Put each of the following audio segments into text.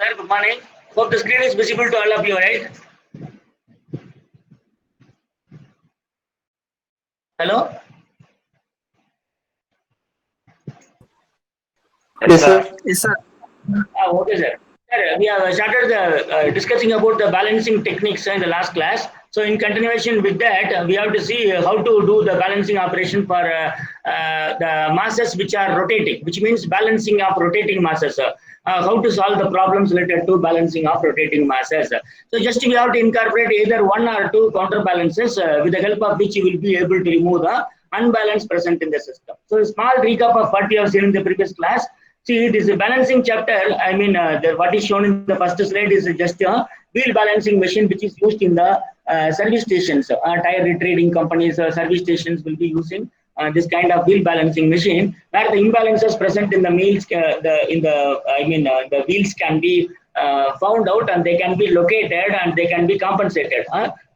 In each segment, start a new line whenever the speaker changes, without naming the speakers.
Sir, good morning. Hope the screen is visible to all of you, right? Hello?
Yes, sir.
Yes, sir.
Okay, sir. Sir, we have started discussing about the balancing techniques in the last class. So, in continuation with that, we have to see how to do the balancing operation for the masses which are rotating, which means balancing of rotating masses. How to solve the problems related to balancing of rotating masses. So, just we have to incorporate either one or two counterbalances with the help of which you will be able to remove the unbalance present in the system. So, a small recap of what we have seen in the previous class. See, it is a balancing chapter. I mean, what is shown in the first slide is just a wheel balancing machine which is used in the service stations. Tire retreading companies, service stations will be using this kind of wheel balancing machine, where the imbalances present in the wheels, the wheels can be found out and they can be located and they can be compensated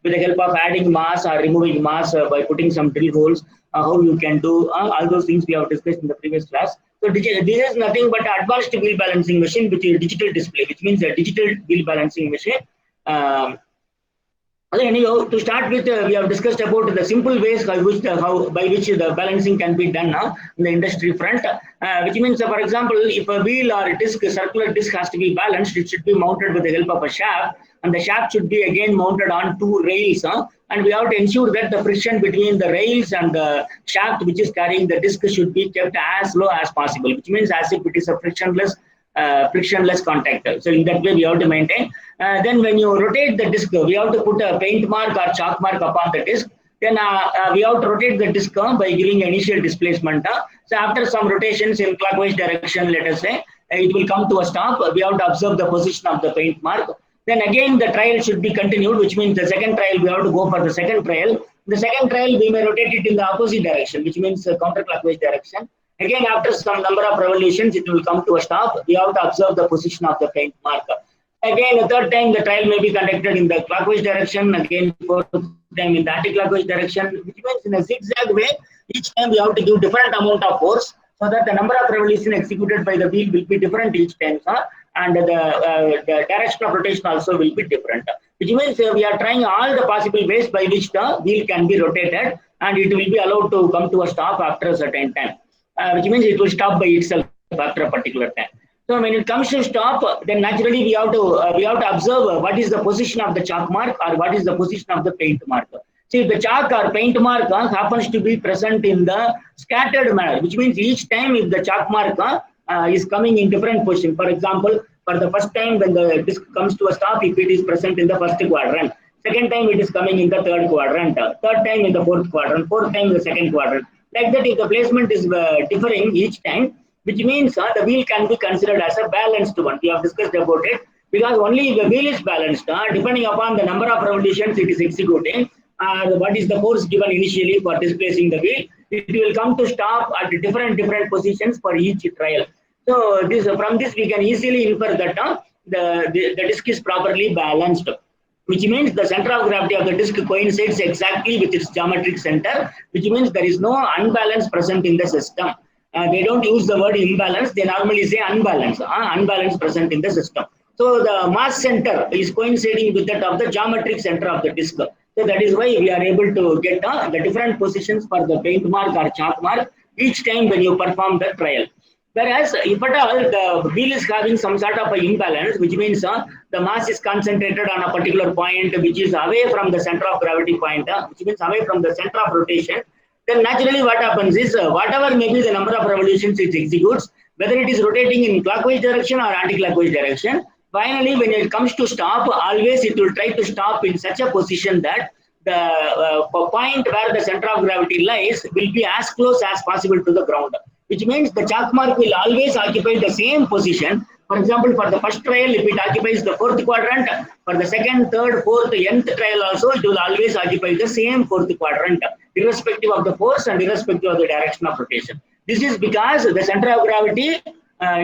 with the help of adding mass or removing mass by putting some drill holes. How you can do all those things we have discussed in the previous class. So this is nothing but advanced wheel balancing machine, which is digital display, which means a digital wheel balancing machine. Anyhow, to start with, we have discussed about the simple ways by which the balancing can be done in the industry front, which means, for example, if a wheel or a disc, circular disc has to be balanced, it should be mounted with the help of a shaft, and the shaft should be again mounted on two rails, and we have to ensure that the friction between the rails and the shaft which is carrying the disc should be kept as low as possible, which means as if it is a frictionless contact. So in that way we have to maintain. Then when you rotate the disc, we have to put a paint mark or chalk mark upon the disc. Then we have to rotate the disc by giving initial displacement. So after some rotations in clockwise direction, let us say, it will come to a stop. We have to observe the position of the paint mark. Then again the trial should be continued, which means the second trial we have to go for the second trial. The second trial we may rotate it in the opposite direction, which means counterclockwise direction. Again, after some number of revolutions, it will come to a stop. We have to observe the position of the paint marker. Again, the third time, the trial may be conducted in the clockwise direction. Again, fourth time in the anti-clockwise direction, which means in a zigzag way. Each time we have to give different amount of force, so that the number of revolutions executed by the wheel will be different each time, and the direction of rotation also will be different. Which means we are trying all the possible ways by which the wheel can be rotated, and it will be allowed to come to a stop after a certain time. Which means it will stop by itself after a particular time. So when it comes to stop, then naturally we have to observe what is the position of the chalk mark or what is the position of the paint mark. See, if the chalk or paint mark happens to be present in the scattered manner, which means each time if the chalk mark is coming in different position. For example, for the first time when the disc comes to a stop, if it is present in the first quadrant, second time it is coming in the third quadrant, third time in the fourth quadrant, fourth time in the second quadrant. Like that, if the placement is differing each time, which means the wheel can be considered as a balanced one. We have discussed about it, because only if the wheel is balanced, depending upon the number of revolutions it is executing, what is the force given initially for displacing the wheel, it will come to stop at different positions for each trial. So from this we can easily infer that the disc is properly balanced, which means the center of gravity of the disc coincides exactly with its geometric center, which means there is no unbalance present in the system. They don't use the word imbalance, they normally say unbalance, unbalance present in the system. So the mass center is coinciding with that of the geometric center of the disc. So that is why we are able to get the different positions for the paint mark or chalk mark each time when you perform the trial. Whereas if at all the wheel is having some sort of an imbalance, which means the mass is concentrated on a particular point which is away from the center of gravity point, which means away from the center of rotation, then naturally what happens is whatever may be the number of revolutions it executes, whether it is rotating in clockwise direction or anti-clockwise direction, finally when it comes to stop, always it will try to stop in such a position that the point where the center of gravity lies will be as close as possible to the ground. Which means the chalk mark will always occupy the same position. For example, for the first trial, if it occupies the fourth quadrant, for the second, third, fourth, nth trial also, it will always occupy the same fourth quadrant, irrespective of the force and irrespective of the direction of rotation. This is because the center of gravity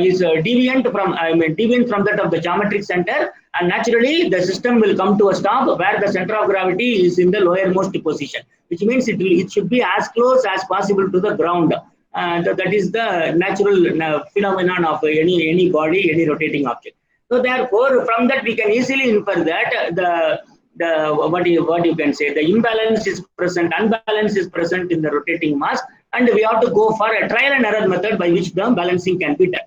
is deviant from that of the geometric center, and naturally the system will come to a stop where the center of gravity is in the lowermost position, which means it should be as close as possible to the ground. That is the natural phenomenon of any body, any rotating object. So therefore, from that we can easily infer that what you can say, the imbalance is present, unbalance is present in the rotating mass, and we have to go for a trial and error method by which the balancing can be done.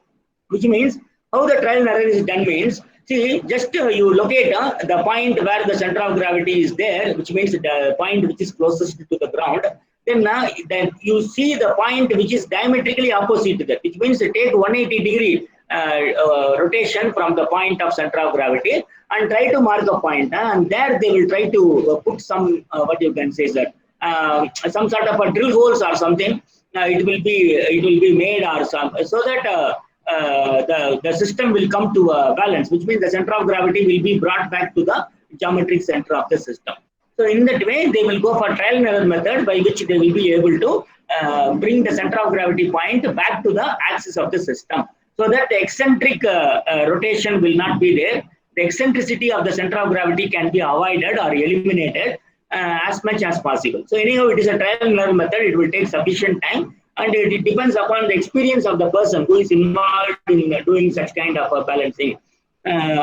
Which means how the trial and error is done means, see, just you locate the point where the center of gravity is there, which means the point which is closest to the ground. Then you see the point which is diametrically opposite to that, which means take 180-degree rotation from the point of center of gravity and try to mark a point, and there they will try to put some what you can say, that some sort of a drill holes or something. It will be made or some, so that the system will come to a balance, which means the center of gravity will be brought back to the geometric center of the system. So in that way, they will go for trial and error method by which they will be able to bring the center of gravity point back to the axis of the system, so that the eccentric rotation will not be there. The eccentricity of the center of gravity can be avoided or eliminated as much as possible. So anyhow, it is a trial and error method. It will take sufficient time, and it depends upon the experience of the person who is involved in doing such kind of balancing. Then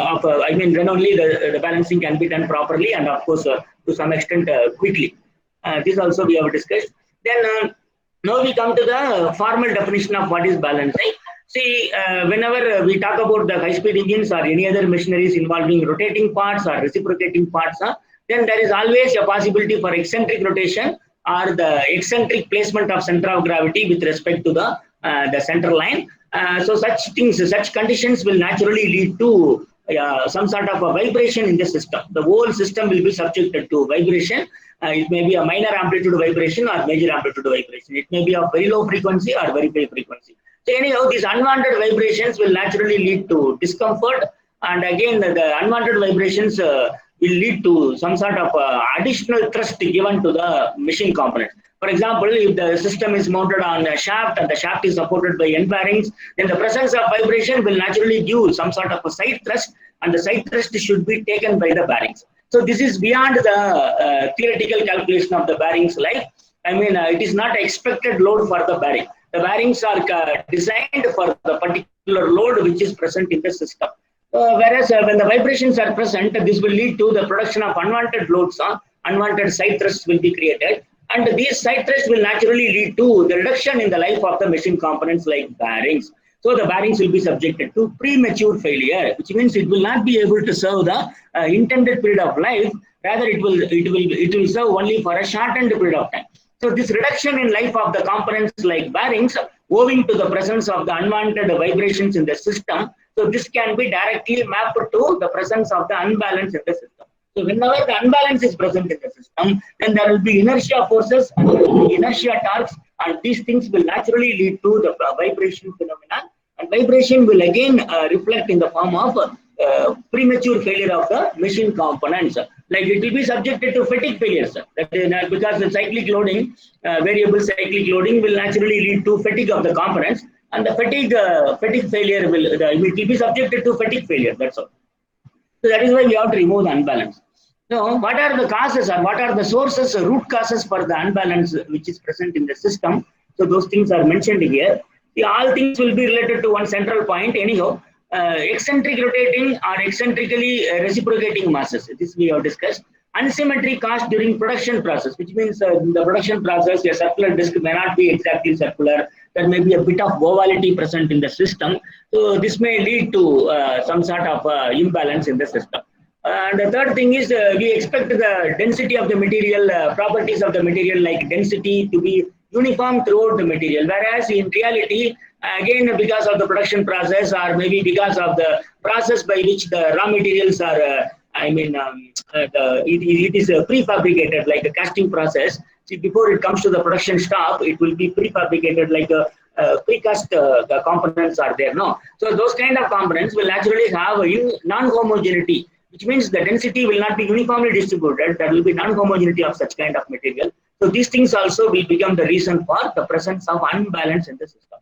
only the balancing can be done properly, and of course to some extent quickly. This also we have discussed. Then now we come to the formal definition of what is balancing. See, whenever we talk about the high-speed engines or any other machineries involving rotating parts or reciprocating parts, then there is always a possibility for eccentric rotation or the eccentric placement of center of gravity with respect to the center line. So such things, such conditions will naturally lead to some sort of a vibration in the system. The whole system will be subjected to vibration. It may be a minor amplitude vibration or major amplitude vibration. It may be of very low frequency or very high frequency. So anyhow, these unwanted vibrations will naturally lead to discomfort, and again the unwanted vibrations will lead to some sort of additional thrust given to the machine component. For example, if the system is mounted on a shaft and the shaft is supported by end bearings, then the presence of vibration will naturally give some sort of a side thrust, and the side thrust should be taken by the bearings. So this is beyond the theoretical calculation of the bearings life. It is not expected load for the bearing. The bearings are designed for the particular load which is present in the system. Whereas when the vibrations are present, this will lead to the production of unwanted loads. Unwanted side thrusts will be created, and these side thrusts will naturally lead to the reduction in the life of the machine components like bearings. So the bearings will be subjected to premature failure, which means it will not be able to serve the intended period of life. Rather, it will serve only for a shortened period of time. So this reduction in life of the components like bearings, owing to the presence of the unwanted vibrations in the system, so this can be directly mapped to the presence of the unbalance in the system. So whenever the unbalance is present in the system, then there will be inertia forces and there will be inertia torques, and these things will naturally lead to the vibration phenomenon, and vibration will again reflect in the form of premature failure of the machine components. Like it will be subjected to fatigue failures, because the cyclic loading, variable cyclic loading will naturally lead to fatigue of the components, and the fatigue failure it will be subjected to fatigue failure. That's all. So that is why we have to remove the unbalance. So what are the causes, or what are the sources, root causes for the unbalance which is present in the system? So those things are mentioned here. All things will be related to one central point. Anyhow, eccentric rotating or eccentrically reciprocating masses, this we have discussed. Unsymmetry caused during production process, which means in the production process, a circular disc may not be exactly circular. There may be a bit of ovality present in the system. So this may lead to some sort of imbalance in the system. And the third thing is we expect the density of the material, properties of the material like density to be uniform throughout the material. Whereas in reality, again, because of the production process, or maybe because of the process by which the raw materials are, it is prefabricated like a casting process. See, before it comes to the production stop, it will be prefabricated like a precast the components are there. No, so those kind of components will naturally have a non-homogeneity, which means the density will not be uniformly distributed. There will be non-homogeneity of such kind of material. So these things also will become the reason for the presence of unbalance in the system.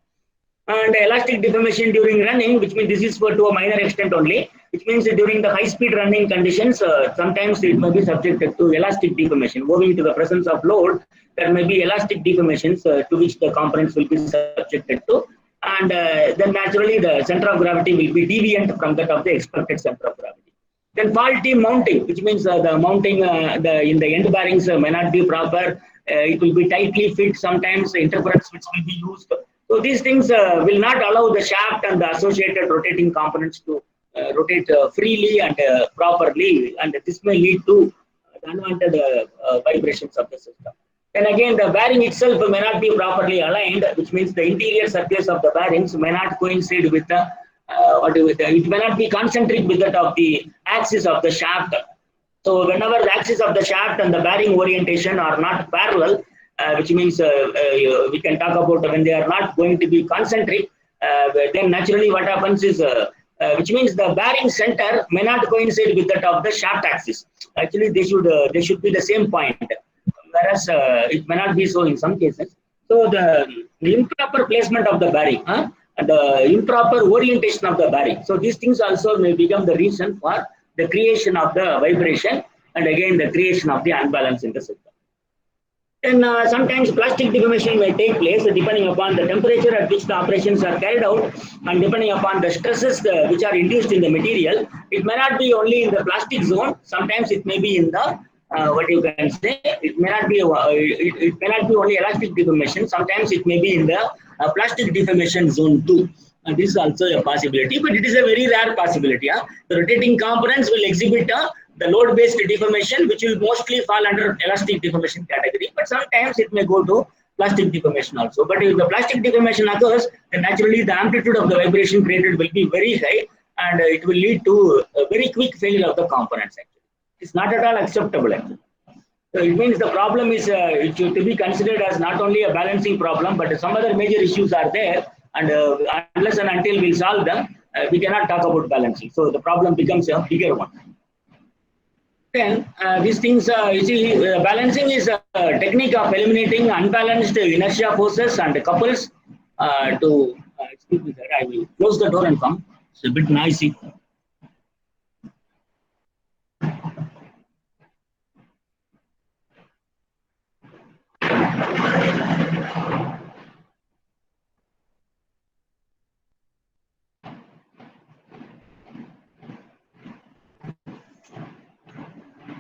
And elastic deformation during running, which means this is to a minor extent only, which means during the high-speed running conditions, sometimes it may be subjected to elastic deformation. Owing to the presence of load, there may be elastic deformations to which the components will be subjected to. and then naturally the center of gravity will be deviant from that of the expected center of gravity. Then faulty mounting, which means the mounting in the end bearings may not be proper. It will be tightly fit. Sometimes interference which will be used. So these things will not allow the shaft and the associated rotating components to rotate freely and properly, and this may lead to unwanted vibrations of the system. And again, the bearing itself may not be properly aligned, which means the interior surface of the bearings may not coincide with the it may not be concentric with that of the axis of the shaft. So whenever the axis of the shaft and the bearing orientation are not parallel, which means we can talk about when they are not going to be concentric, then naturally what happens is, which means the bearing center may not coincide with that of the shaft axis. Actually, they should be the same point, whereas it may not be so in some cases. So the improper placement of the bearing, and the improper orientation of the bearing. So these things also may become the reason for the creation of the vibration, and again the creation of the unbalance in the system. Then sometimes plastic deformation may take place depending upon the temperature at which the operations are carried out, and depending upon the stresses which are induced in the material. It may not be only in the plastic zone. Sometimes it may be in the what you can say. It may not be it may not be only elastic deformation. Sometimes it may be in the plastic deformation zone too. And this is also a possibility, but it is a very rare possibility. The rotating components will exhibit the load-based deformation, which will mostly fall under elastic deformation category, but sometimes it may go to plastic deformation also. But if the plastic deformation occurs, then naturally the amplitude of the vibration created will be very high, and it will lead to a very quick failure of the components. Actually, it's not at all acceptable. Actually. So it means the problem is it should be considered as not only a balancing problem, but some other major issues are there, and unless and until we solve them, we cannot talk about balancing. So the problem becomes a bigger one. Then these things, you see, balancing is a technique of eliminating unbalanced inertia forces and couples. Excuse me, sir, I will close the door and come. It's a bit noisy.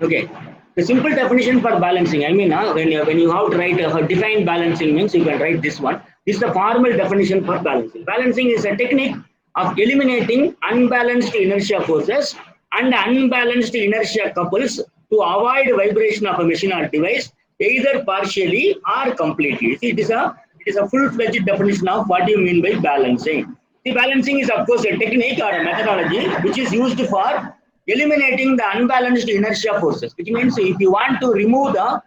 Okay, the simple definition for balancing, I mean, when you have to write define balancing means you can write this one. This is the formal definition for balancing. Balancing is a technique of eliminating unbalanced inertia forces and unbalanced inertia couples to avoid vibration of a machine or device, either partially or completely. See, it is a full-fledged definition of what you mean by balancing. The balancing is of course a technique or a methodology which is used for eliminating the unbalanced inertia forces, which means if you want to remove the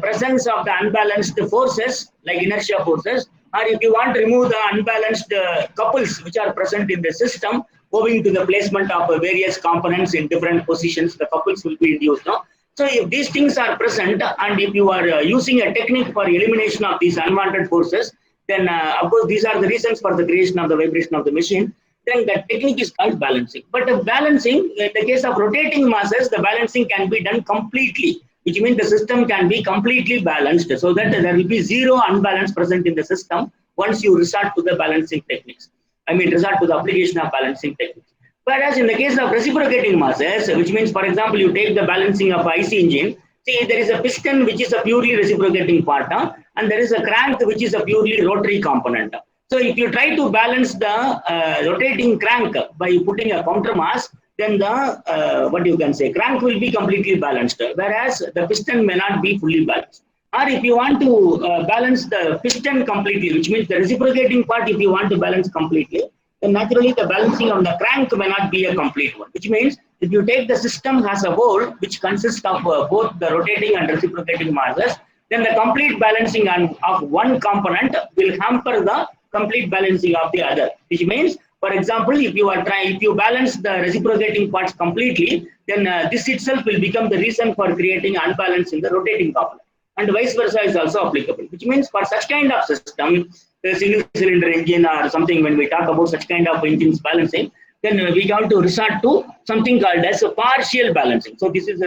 presence of the unbalanced forces like inertia forces, or if you want to remove the unbalanced couples which are present in the system owing to the placement of various components in different positions, the couples will be induced. No? So if these things are present, and if you are using a technique for elimination of these unwanted forces, then of course these are the reasons for the creation of the vibration of the machine. Then the technique is called balancing. But the balancing, in the case of rotating masses, the balancing can be done completely, which means the system can be completely balanced, so that there will be zero unbalance present in the system once you resort to the balancing techniques. I mean, resort to the application of balancing techniques. Whereas in the case of reciprocating masses, which means, for example, you take the balancing of IC engine, see, there is a piston which is a purely reciprocating part, and there is a crank which is a purely rotary component. So if you try to balance the rotating crank by putting a counter mass, then the what you can say, crank will be completely balanced, whereas the piston may not be fully balanced. Or if you want to balance the piston completely, which means the reciprocating part, if you want to balance completely, then naturally the balancing on the crank may not be a complete one. Which means if you take the system as a whole, which consists of both the rotating and reciprocating masses, then the complete balancing of one component will hamper the complete balancing of the other. Which means, for example, if you balance the reciprocating parts completely, then this itself will become the reason for creating unbalance in the rotating component. And vice versa is also applicable. Which means for such kind of system, the single cylinder engine or something, when we talk about such kind of engines balancing, then we have to resort to something called as a partial balancing. So this is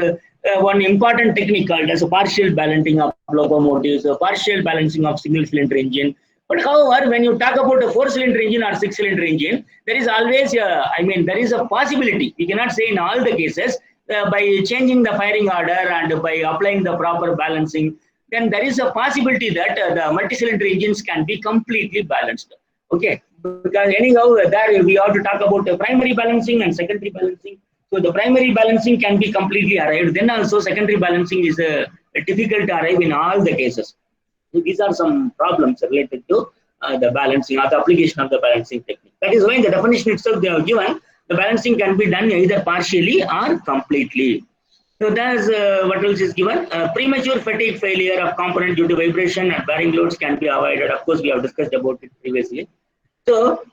one important technique called as a partial balancing of locomotives, a partial balancing of single cylinder engine, But however, when you talk about a 4-cylinder engine or 6-cylinder engine, there is always, there is a possibility. We cannot say in all the cases, by changing the firing order and by applying the proper balancing, then there is a possibility that the multi-cylinder engines can be completely balanced. Okay, because anyhow, there we have to talk about the primary balancing and secondary balancing. So the primary balancing can be completely arrived. Then also secondary balancing is difficult to arrive in all the cases. So these are some problems related to the balancing or the application of the balancing technique. That is why in the definition itself they have given the balancing can be done either partially or completely. So that's what else is given. Premature fatigue failure of component due to vibration and bearing loads can be avoided. Of course, we have discussed about it previously. So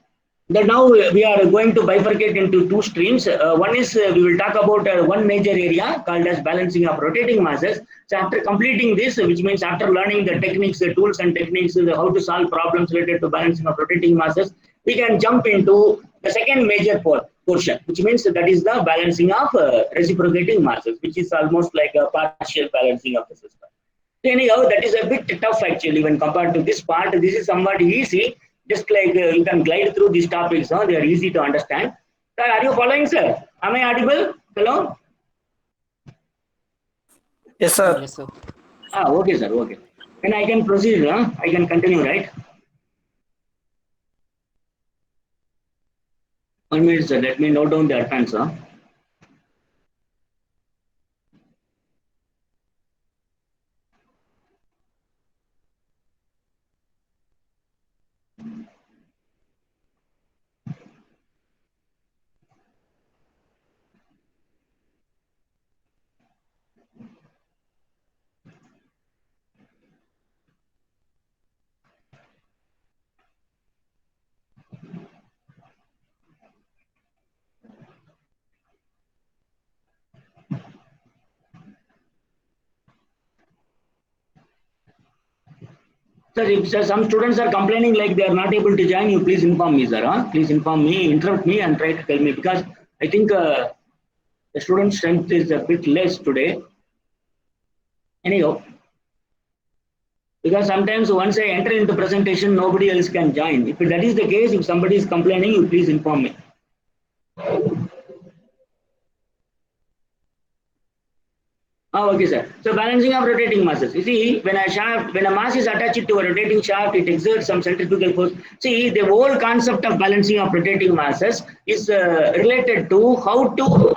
that now we are going to bifurcate into two streams. One is we will talk about one major area called as balancing of rotating masses. So after completing this, which means after learning the techniques, the tools and techniques, how to solve problems related to balancing of rotating masses, we can jump into the second major portion, which means that is the balancing of reciprocating masses, which is almost like a partial balancing of the system. So anyhow, that is a bit tough actually when compared to this part. This is somewhat easy. Just like you can glide through these topics, they are easy to understand. Sir, are you following, sir? Am I audible? Hello?
Yes, sir.
Yes, sir.
Okay, sir. Okay. Then I can proceed. I can continue, right? 1 minute, sir. Let me note down the advance. Sir, if some students are complaining like they are not able to join, you please inform me, sir. Please inform me, interrupt me and try to tell me, because I think the student strength is a bit less today. Anyhow, because sometimes once I enter into presentation, nobody else can join. If that is the case, if somebody is complaining, you please inform me. Okay, sir. So balancing of rotating masses. You see, when a mass is attached to a rotating shaft, it exerts some centrifugal force. See, the whole concept of balancing of rotating masses is related to how to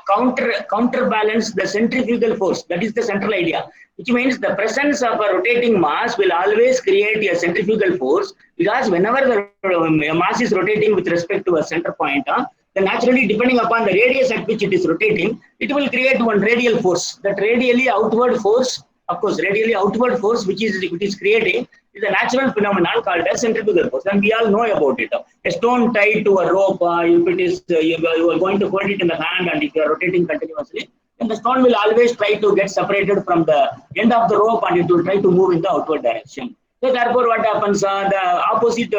counterbalance the centrifugal force. That is the central idea. Which means the presence of a rotating mass will always create a centrifugal force, because whenever the mass is rotating with respect to a center point, then naturally, depending upon the radius at which it is rotating, it will create one radial force. That radially outward force, of course, radially outward force which it is creating is a natural phenomenon called as centrifugal force, and we all know about it. A stone tied to a rope, if it is you are going to hold it in the hand, and if you are rotating continuously, then the stone will always try to get separated from the end of the rope, and it will try to move in the outward direction. So therefore, what happens? In the opposite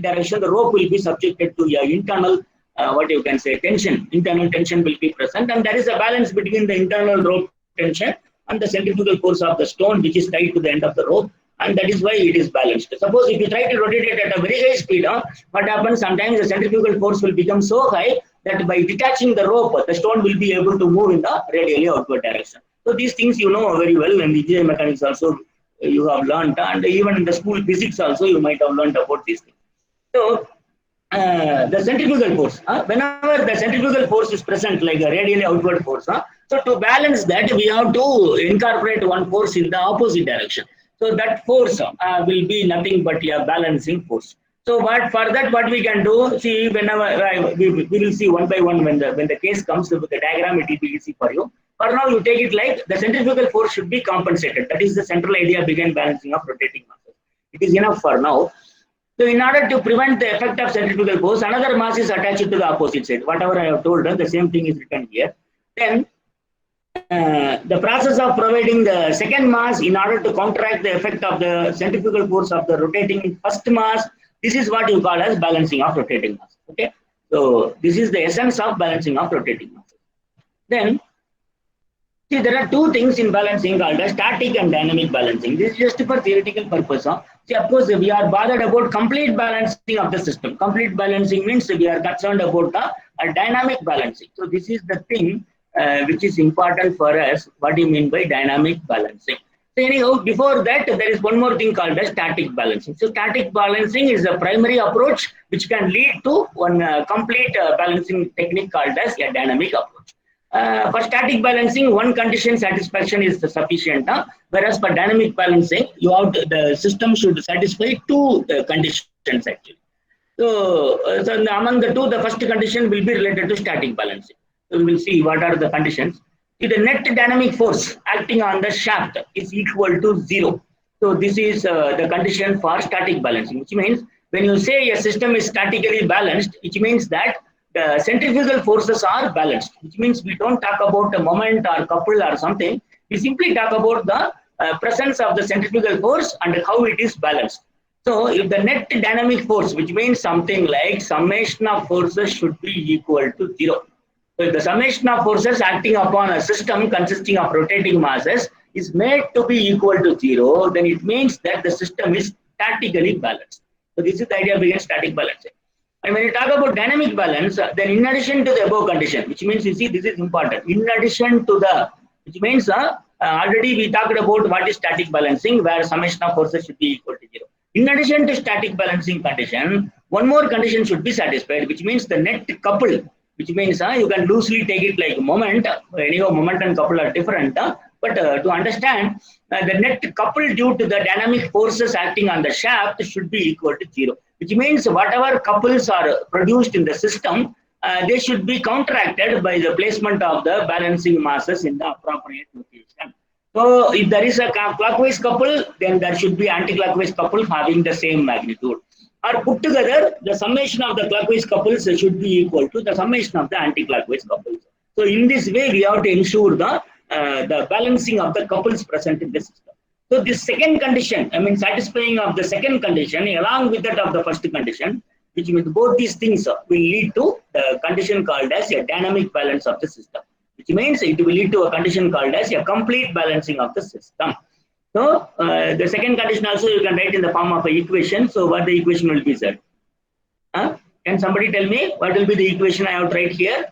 direction, the rope will be subjected to internal what you can say tension. Internal tension will be present, and there is a balance between the internal rope tension and the centrifugal force of the stone which is tied to the end of the rope, and that is why it is balanced. Suppose if you try to rotate it at a very high speed, what happens? Sometimes the centrifugal force will become so high that by detaching the rope, the stone will be able to move in the radially outward direction. So these things you know very well, and engineering mechanics also you have learned, and even in the school physics also you might have learned about these things. So the centrifugal force, whenever the centrifugal force is present, like a radially outward force, so to balance that, we have to incorporate one force in the opposite direction. So that force will be nothing but a balancing force. So for that, what we can do, see, whenever we will see one by one when the case comes with the diagram, it will be easy for you. For now, you take it like the centrifugal force should be compensated. That is the central idea behind balancing of rotating masses. It is enough for now. So in order to prevent the effect of centrifugal force, another mass is attached to the opposite side. Whatever I have told, the same thing is written here. Then the process of providing the second mass in order to counteract the effect of the centrifugal force of the rotating first mass, this is what you call as balancing of rotating mass. Okay, so this is the essence of balancing of rotating mass. Then see, there are two things in balancing called as static and dynamic balancing. This is just for theoretical purpose. See, of course, we are bothered about complete balancing of the system. Complete balancing means we are concerned about a dynamic balancing. So this is the thing which is important for us. What do you mean by dynamic balancing? So anyhow, before that, there is one more thing called as static balancing. So static balancing is the primary approach which can lead to one complete balancing technique called as a dynamic approach. For static balancing, one condition satisfaction is sufficient. Whereas for dynamic balancing, the system should satisfy two conditions actually. So among the two, the first condition will be related to static balancing. So we will see what are the conditions. The net dynamic force acting on the shaft is equal to 0. So this is the condition for static balancing, which means when you say a system is statically balanced, which means that the centrifugal forces are balanced, which means we don't talk about a moment or couple or something. We simply talk about the presence of the centrifugal force and how it is balanced. So if the net dynamic force, which means something like summation of forces should be equal to 0. So if the summation of forces acting upon a system consisting of rotating masses is made to be equal to 0, then it means that the system is statically balanced. So this is the idea behind static balancing. And when you talk about dynamic balance, then in addition to the above condition, which means, you see, this is important. In addition to the, which means already we talked about what is static balancing, where summation of forces should be equal to 0. In addition to static balancing condition, one more condition should be satisfied, which means the net couple, which means you can loosely take it like moment. Anyhow, moment and couple are different. But to understand, the net couple due to the dynamic forces acting on the shaft should be equal to 0. Which means whatever couples are produced in the system, they should be counteracted by the placement of the balancing masses in the appropriate location. So if there is a clockwise couple, then there should be anti-clockwise couple having the same magnitude. Or put together, the summation of the clockwise couples should be equal to the summation of the anti-clockwise couples. So in this way, we have to ensure the balancing of the couples present in the system. So this second condition, satisfying of the second condition along with that of the first condition, which means both these things will lead to the condition called as a dynamic balance of the system, which means it will lead to a condition called as a complete balancing of the system. So the second condition also you can write in the form of an equation. So what the equation will be, sir? Can somebody tell me what will be the equation I have to write here?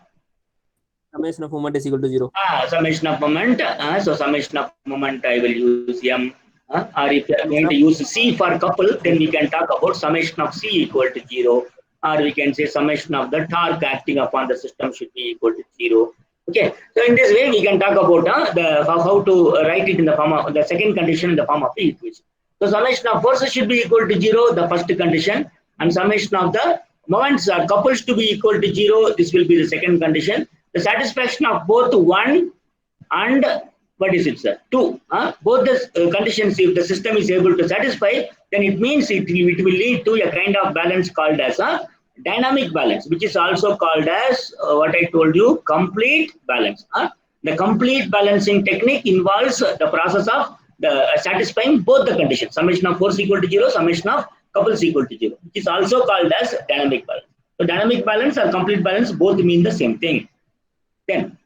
Summation of moment is equal to 0.
Summation of moment. So summation of moment I will use M. Or if you are going to use C for couple, then we can talk about summation of C equal to 0. Or we can say summation of the torque acting upon the system should be equal to 0. Okay. So in this way, we can talk about how to write it in the form of the second condition in the form of the equation. So summation of forces should be equal to 0, the first condition, and summation of the moments or couples to be equal to 0. This will be the second condition. The satisfaction of both 1 and what is it, sir? 2. Both the conditions, if the system is able to satisfy, then it means it will lead to a kind of balance called as a dynamic balance, which is also called as what I told you, complete balance. The complete balancing technique involves the process of satisfying both the conditions, summation of force equal to 0, summation of couples equal to 0, which is also called as dynamic balance. So dynamic balance or complete balance both mean the same thing. Then,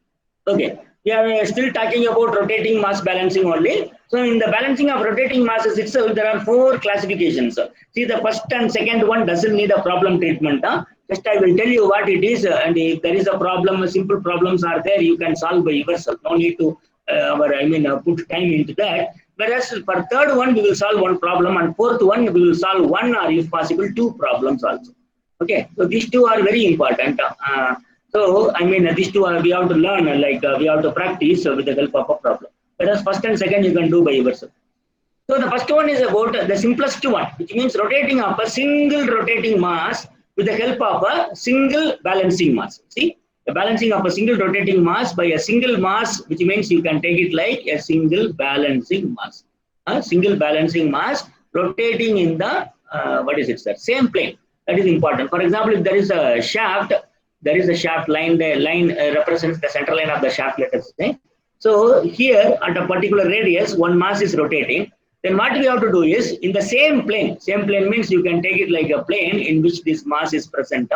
okay, we are still talking about rotating mass balancing only. So in the balancing of rotating masses itself, there are 4 classifications. See, the first and second one doesn't need a problem treatment. Just I will tell you what it is, and if there is a problem, simple problems are there, you can solve by yourself. No need to put time into that. Whereas for third one, we will solve one problem, and fourth one, we will solve one or if possible 2 problems also. Okay, so these 2 are very important. So, these 2 we have to learn, we have to practice with the help of a problem. Whereas first and second you can do by yourself. So the first one is about the simplest one, which means rotating up a single rotating mass with the help of a single balancing mass. See, the balancing of a single rotating mass by a single mass, which means you can take it like a single balancing mass. A single balancing mass rotating in the, same plane. That is important. For example, if there is a shaft, line, the line represents the center line of the shaft, let us say. So here at a particular radius, one mass is rotating. Then what we have to do is in the same plane means you can take it like a plane in which this mass is present.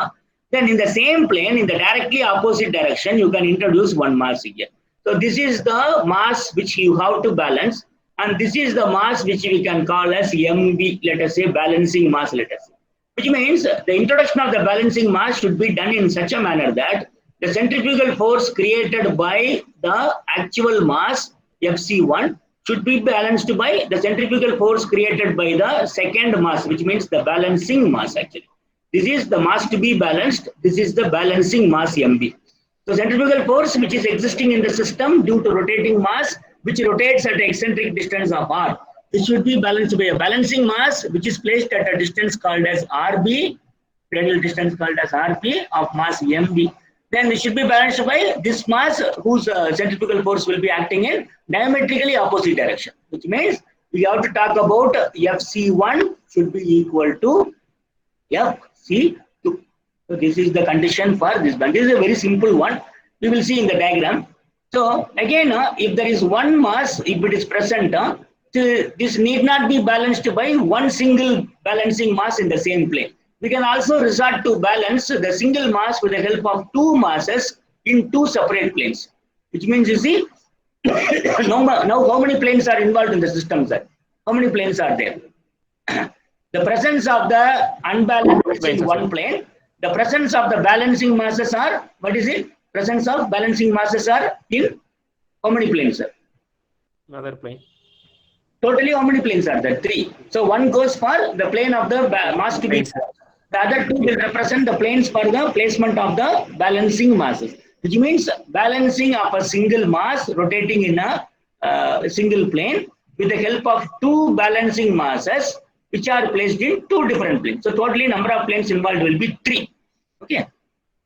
Then in the same plane, in the directly opposite direction, you can introduce one mass here. So this is the mass which you have to balance. and this is the mass which we can call as MB, let us say balancing mass, let us say. Which means the introduction of the balancing mass should be done in such a manner that the centrifugal force created by the actual mass FC1 should be balanced by the centrifugal force created by the second mass, which means the balancing mass actually. This is the mass to be balanced. This is the balancing mass MB. So centrifugal force which is existing in the system due to rotating mass which rotates at an eccentric distance of r. This should be balanced by a balancing mass which is placed at a distance called as RB, radial distance called as RP of mass MB. Then it should be balanced by this mass whose centrifugal force will be acting in diametrically opposite direction. Which means we have to talk about FC1 should be equal to FC2. So this is the condition for this one. This is a very simple one. We will see in the diagram. So again, if there is one mass, if it is present, this need not be balanced by one single balancing mass in the same plane. We can also resort to balance the single mass with the help of two masses in two separate planes. Which means you see, now how many planes are involved in the system, sir? How many planes are there? The presence of the unbalanced in one plane. The presence of the balancing masses are, what is it? Presence of balancing masses are in how many planes, sir?
Another plane.
Totally how many planes are there? 3. So one goes for the plane of the mass to be. The other 2 will represent the planes for the placement of the balancing masses. Which means balancing of a single mass rotating in a single plane with the help of 2 balancing masses which are placed in 2 different planes. So totally number of planes involved will be 3. Okay.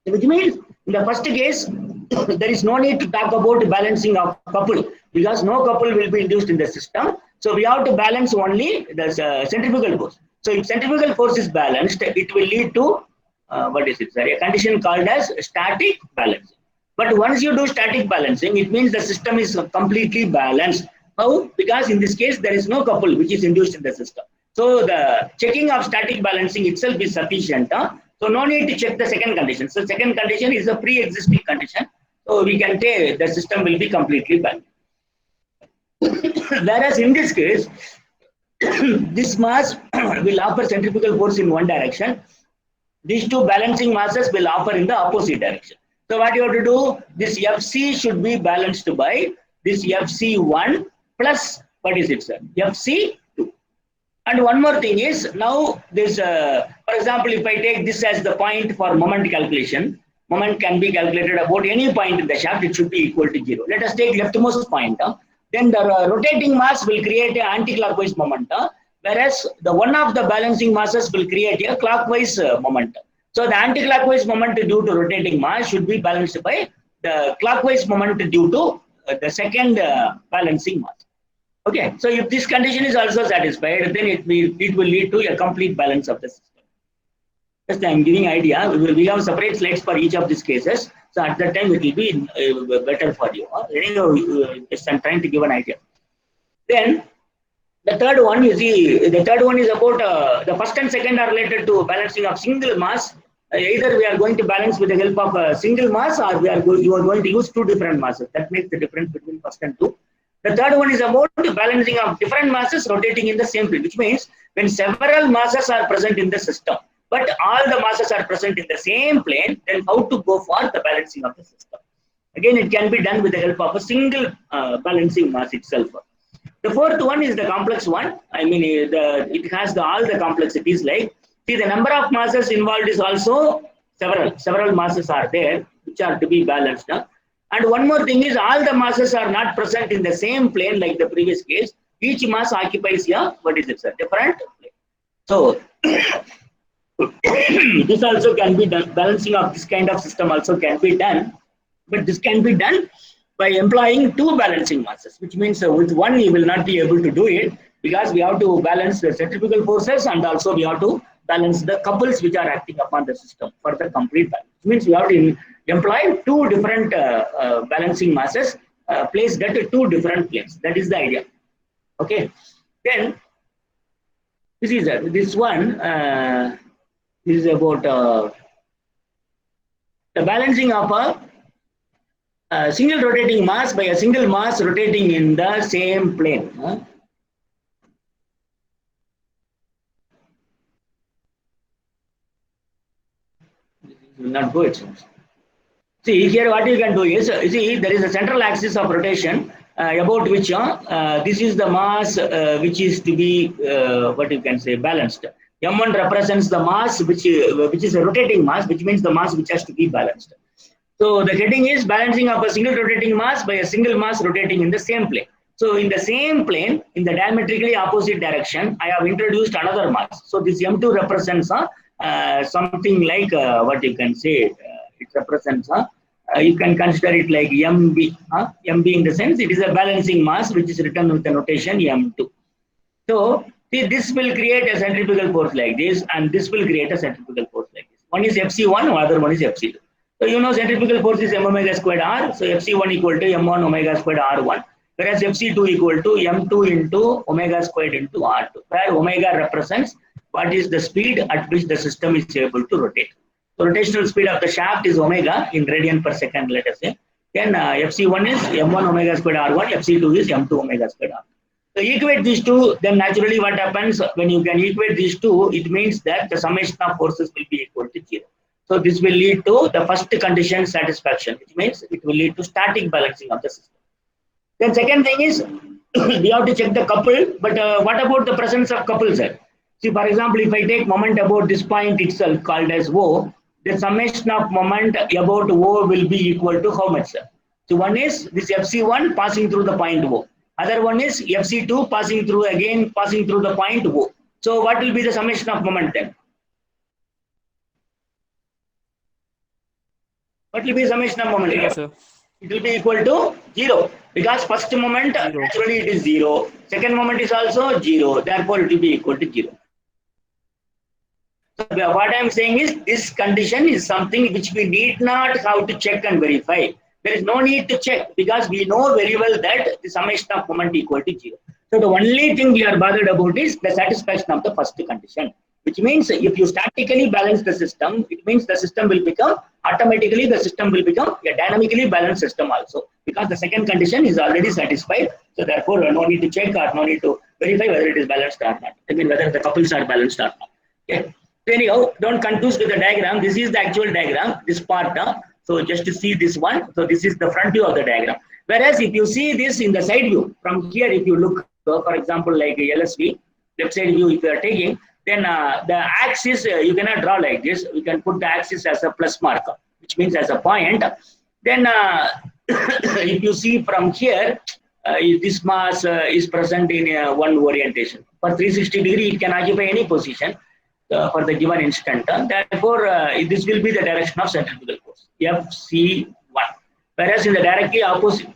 Which means in the first case, there is no need to talk about balancing of couple because no couple will be induced in the system. So we have to balance only the centrifugal force. So if centrifugal force is balanced, it will lead to a condition called as static balancing. But once you do static balancing, it means the system is completely balanced. How? Because in this case, there is no couple which is induced in the system. So the checking of static balancing itself is sufficient. So no need to check the second condition. So second condition is a pre-existing condition. So we can say the system will be completely balanced. Whereas in this case, this mass will offer centrifugal force in one direction. These 2 balancing masses will offer in the opposite direction. So what you have to do, this FC should be balanced by this FC1 plus, what is it, sir? FC2. And one more thing is, now this, for example, if I take this as the point for moment calculation, moment can be calculated about any point in the shaft, it should be equal to 0. Let us take leftmost point. Then the rotating mass will create an anti-clockwise moment, whereas the one of the balancing masses will create a clockwise moment. So the anti-clockwise moment due to rotating mass should be balanced by the clockwise moment due to the second balancing mass. Okay, so if this condition is also satisfied, then it will lead to a complete balance of the system. Just I am giving idea. We have separate slides for each of these cases. So at that time it will be better for you. Just I'm trying to give an idea. Then the third one is about the first and second are related to balancing of single mass. Either we are going to balance with the help of a single mass, or you are going to use 2 different masses. That makes the difference between first and 2. The third one is about balancing of different masses rotating in the same plane, which means when several masses are present in the system, but all the masses are present in the same plane, then how to go for the balancing of the system? Again, it can be done with the help of a single balancing mass itself. The fourth one is the complex one. I mean, it has all the complexities like, see, the number of masses involved is also several masses are there, which are to be balanced. And one more thing is all the masses are not present in the same plane like the previous case. Each mass occupies a, different plane. So this also can be done. Balancing of this kind of system also can be done. But this can be done by employing 2 balancing masses, which means with one you will not be able to do it because we have to balance the centrifugal forces and also we have to balance the couples which are acting upon the system for the complete balance. Which means we have to employ 2 different balancing masses placed at 2 different planes. That is the idea. Okay. Then this is this one. This is about the balancing of a single rotating mass by a single mass rotating in the same plane. will not go, it seems. See, here what you can do is, you see, there is a central axis of rotation about which this is the mass which is to be, what you can say, balanced. M1 represents the mass which is a rotating mass, which means the mass which has to be balanced. So the heading is balancing of a single rotating mass by a single mass rotating in the same plane. So in the same plane, in the diametrically opposite direction, I have introduced another mass. So this M2 represents something like what you can say, it represents, you can consider it like MB. MB in the sense it is a balancing mass which is written with the notation M2. So see, this will create a centrifugal force like this, and this will create a centrifugal force like this. One is Fc1, other one is Fc2. So you know centrifugal force is m omega squared r. So Fc1 equal to m1 omega squared r1. Whereas Fc2 equal to m2 into omega squared into r2, where omega represents what is the speed at which the system is able to rotate. So rotational speed of the shaft is omega in radian per second, let us say. Then Fc1 is m1 omega squared r1, Fc2 is m2 omega squared r2. So equate these two, then naturally what happens when you can equate these two, it means that the summation of forces will be equal to 0. So this will lead to the first condition satisfaction, which means it will lead to static balancing of the system. Then second thing is, we have to check the couple, but what about the presence of couples? See, for example, if I take moment about this point itself called as O, the summation of moment about O will be equal to how much? So one is this Fc1 passing through the point O. Other one is Fc2 passing through the point O. So what will be the summation of moment then? What will be the summation of moment?
Yes, sir.
It will be equal to 0 because first moment actually it is 0. Second moment is also 0. Therefore, it will be equal to 0. So what I am saying is this condition is something which we need not have to check and verify. There is no need to check because we know very well that the summation of moment equal to 0. So the only thing we are bothered about is the satisfaction of the first condition, which means if you statically balance the system, it means the system will become automatically a dynamically balanced system also, because the second condition is already satisfied. So therefore, no need to check or no need to verify whether it is balanced or not. I mean whether the couples are balanced or not. Okay. So anyhow, don't confuse with the diagram. This is the actual diagram. This part. So just to see this one. So this is the front view of the diagram. Whereas if you see this in the side view, from here, if you look, for example, like LSV, left side view, if you are taking, then the axis you cannot draw like this. We can put the axis as a plus marker, which means as a point. Then if you see from here, this mass is present in one orientation. For 360 degree, it can occupy any position for the given instant. Therefore, this will be the direction of centrifugal force, Fc1. Whereas in the directly opposite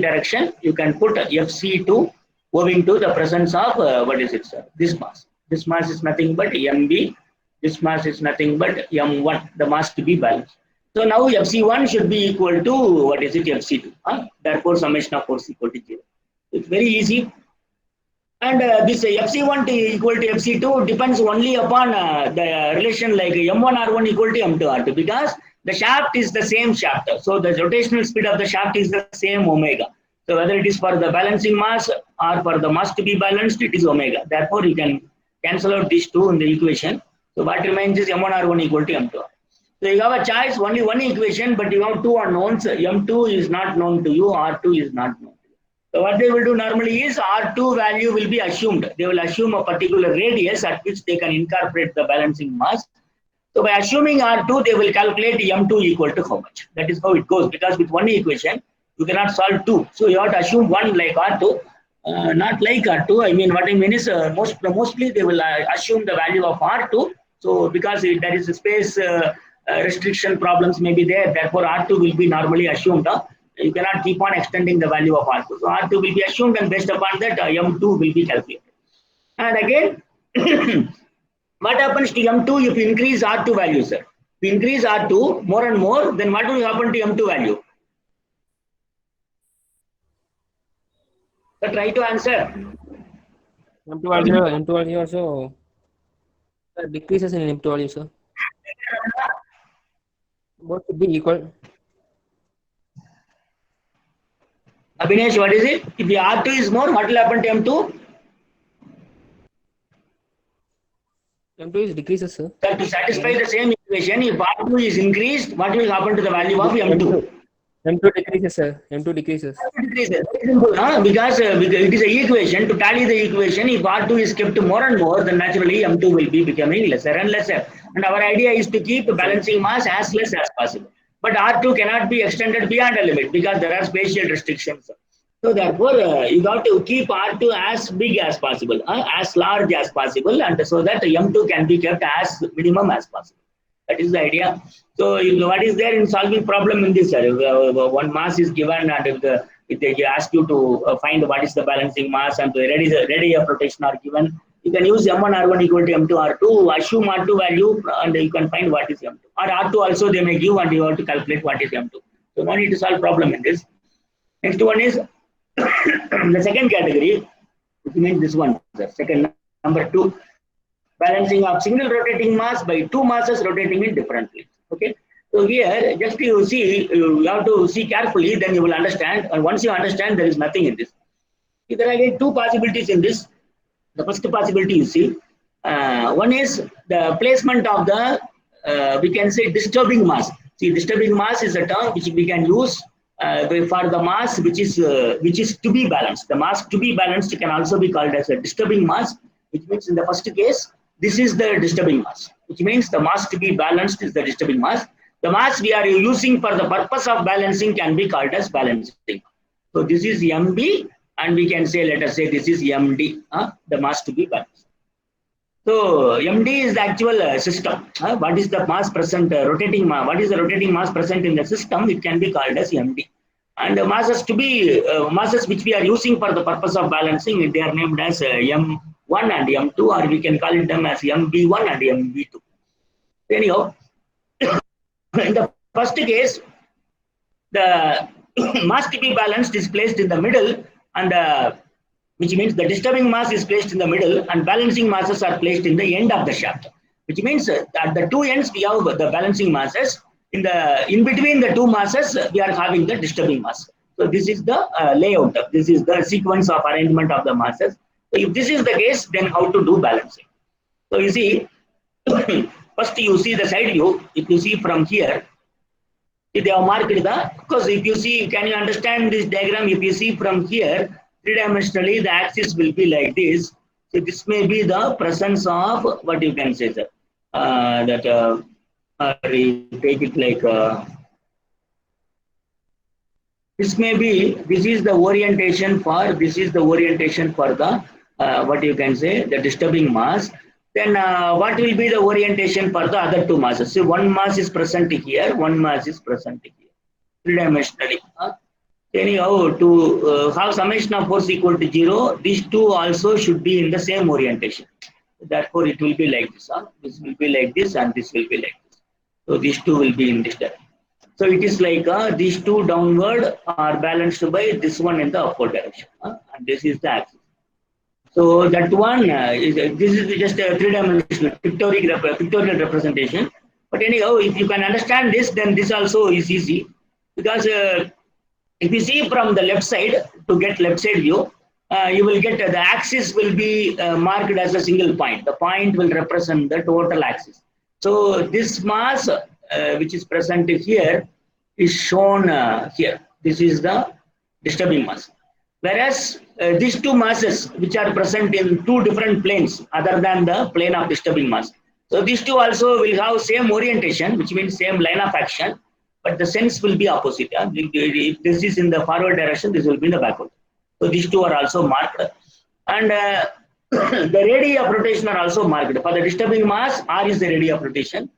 direction, you can put Fc2 owing to the presence of what is it, sir? This mass. This mass is nothing but Mb. This mass is nothing but M1. The mass to be balanced. So now Fc1 should be equal to what is it, Fc2. Therefore, summation of force equal to 0. It's very easy. And this Fc1 equal to Fc2 depends only upon the relation like M1R1 equal to M2R2, because the shaft is the same shaft. So the rotational speed of the shaft is the same omega. So whether it is for the balancing mass or for the mass to be balanced, it is omega. Therefore, you can cancel out these two in the equation. So what remains is M1R1 equal to M2R. So you have a choice, only one equation, but you have two unknowns. M2 is not known to you, R2 is not known. So what they will do normally is R2 value will be assumed. They will assume a particular radius at which they can incorporate the balancing mass. So by assuming R2, they will calculate M2 equal to how much. That is how it goes, because with one equation, you cannot solve two. So you have to assume one like R2, not like R2. I mean, what I mean is mostly they will assume the value of R2. So because there is a space restriction problems may be there, therefore R2 will be normally assumed. You cannot keep on extending the value of R2. So R2 will be assumed, and based upon that, M2 will be calculated. And again, what happens to M2 if you increase R2 value, sir? If you increase R2 more and more, then what will happen to M2 value? So try to answer.
M2 value also decreases in M2 value, sir. Both should be equal.
Abhinesh, what is it? If the R2 is more, what will happen to M2?
M2 is decreases, sir.
So to satisfy the same equation, if R2 is increased, what will happen to the value of M2?
M2 decreases, sir. M2 decreases.
Decreases. Because it is an equation. To tally the equation, if R2 is kept more and more, then naturally M2 will be becoming lesser and lesser. And our idea is to keep the balancing mass as less as possible. But R2 cannot be extended beyond a limit because there are spatial restrictions. So therefore, you got to keep R2 as big as possible, as large as possible, and so that M2 can be kept as minimum as possible. That is the idea. So what is there in solving problem in this? One mass is given, and if they ask you to find what is the balancing mass and the radius of rotation are given, you can use M1 R1 equal to M2 R2, assume R2 value, and you can find what is M2. Or R2 also they may give, and you have to calculate what is M2. So no need to solve problem in this. Next one is the second category, which means this one, the second number 2, balancing of single rotating mass by two masses rotating in differently. Okay. So here, just you see, you have to see carefully, then you will understand. And once you understand, there is nothing in this. There are again two possibilities in this. The first possibility you see, one is the placement of the, we can say disturbing mass. See, disturbing mass is a term which we can use for the mass which is to be balanced. The mass to be balanced can also be called as a disturbing mass, which means in the first case, this is the disturbing mass, which means the mass to be balanced is the disturbing mass. The mass we are using for the purpose of balancing can be called as balancing. So this is MB, and we can say, let us say this is MD, the mass to be balanced. So MD is the actual system. What is the mass present, rotating mass? What is the rotating mass present in the system? It can be called as MD. And the masses to be masses which we are using for the purpose of balancing, they are named as M1 and M2, or we can call them as MB1 and MB2. Anyhow, in the first case, the mass to be balanced is placed in the middle, and which means the disturbing mass is placed in the middle, and balancing masses are placed in the end of the shaft. Which means at the two ends we have the balancing masses. In between the two masses, we are having the disturbing mass. So this is the layout. This is the sequence of arrangement of the masses. So if this is the case, then how to do balancing? So you see, first you see the side view. If you see from here, they have marked the, because if you see, can you understand this diagram? If you see from here, three-dimensionally, the axis will be like this. So this may be the presence of, what you can say, sir, we take it like, this may be, this is the orientation for the, what you can say, the disturbing mass. Then what will be the orientation for the other two masses? So one mass is present here, one mass is present here, three-dimensionally. Anyhow, to have summation of force equal to 0, these two also should be in the same orientation. Therefore, it will be like this. This will be like this, and this will be like this. So these two will be in this direction. So it is like these two downward are balanced by this one in the upward direction. And this is the axis. So that one this is just a three-dimensional pictorial representation. But anyhow, if you can understand this, then this also is easy, because if you see from the left side, to get left side view, you will get the axis will be marked as a single point. The point will represent the total axis. So this mass which is present here is shown here. This is the disturbing mass. Whereas these two masses which are present in two different planes other than the plane of disturbing mass. So these two also will have same orientation, which means same line of action, but the sense will be opposite. If this is in the forward direction, this will be in the backward. So these two are also marked. And the radii of rotation are also marked. For the disturbing mass, R is the radii of rotation.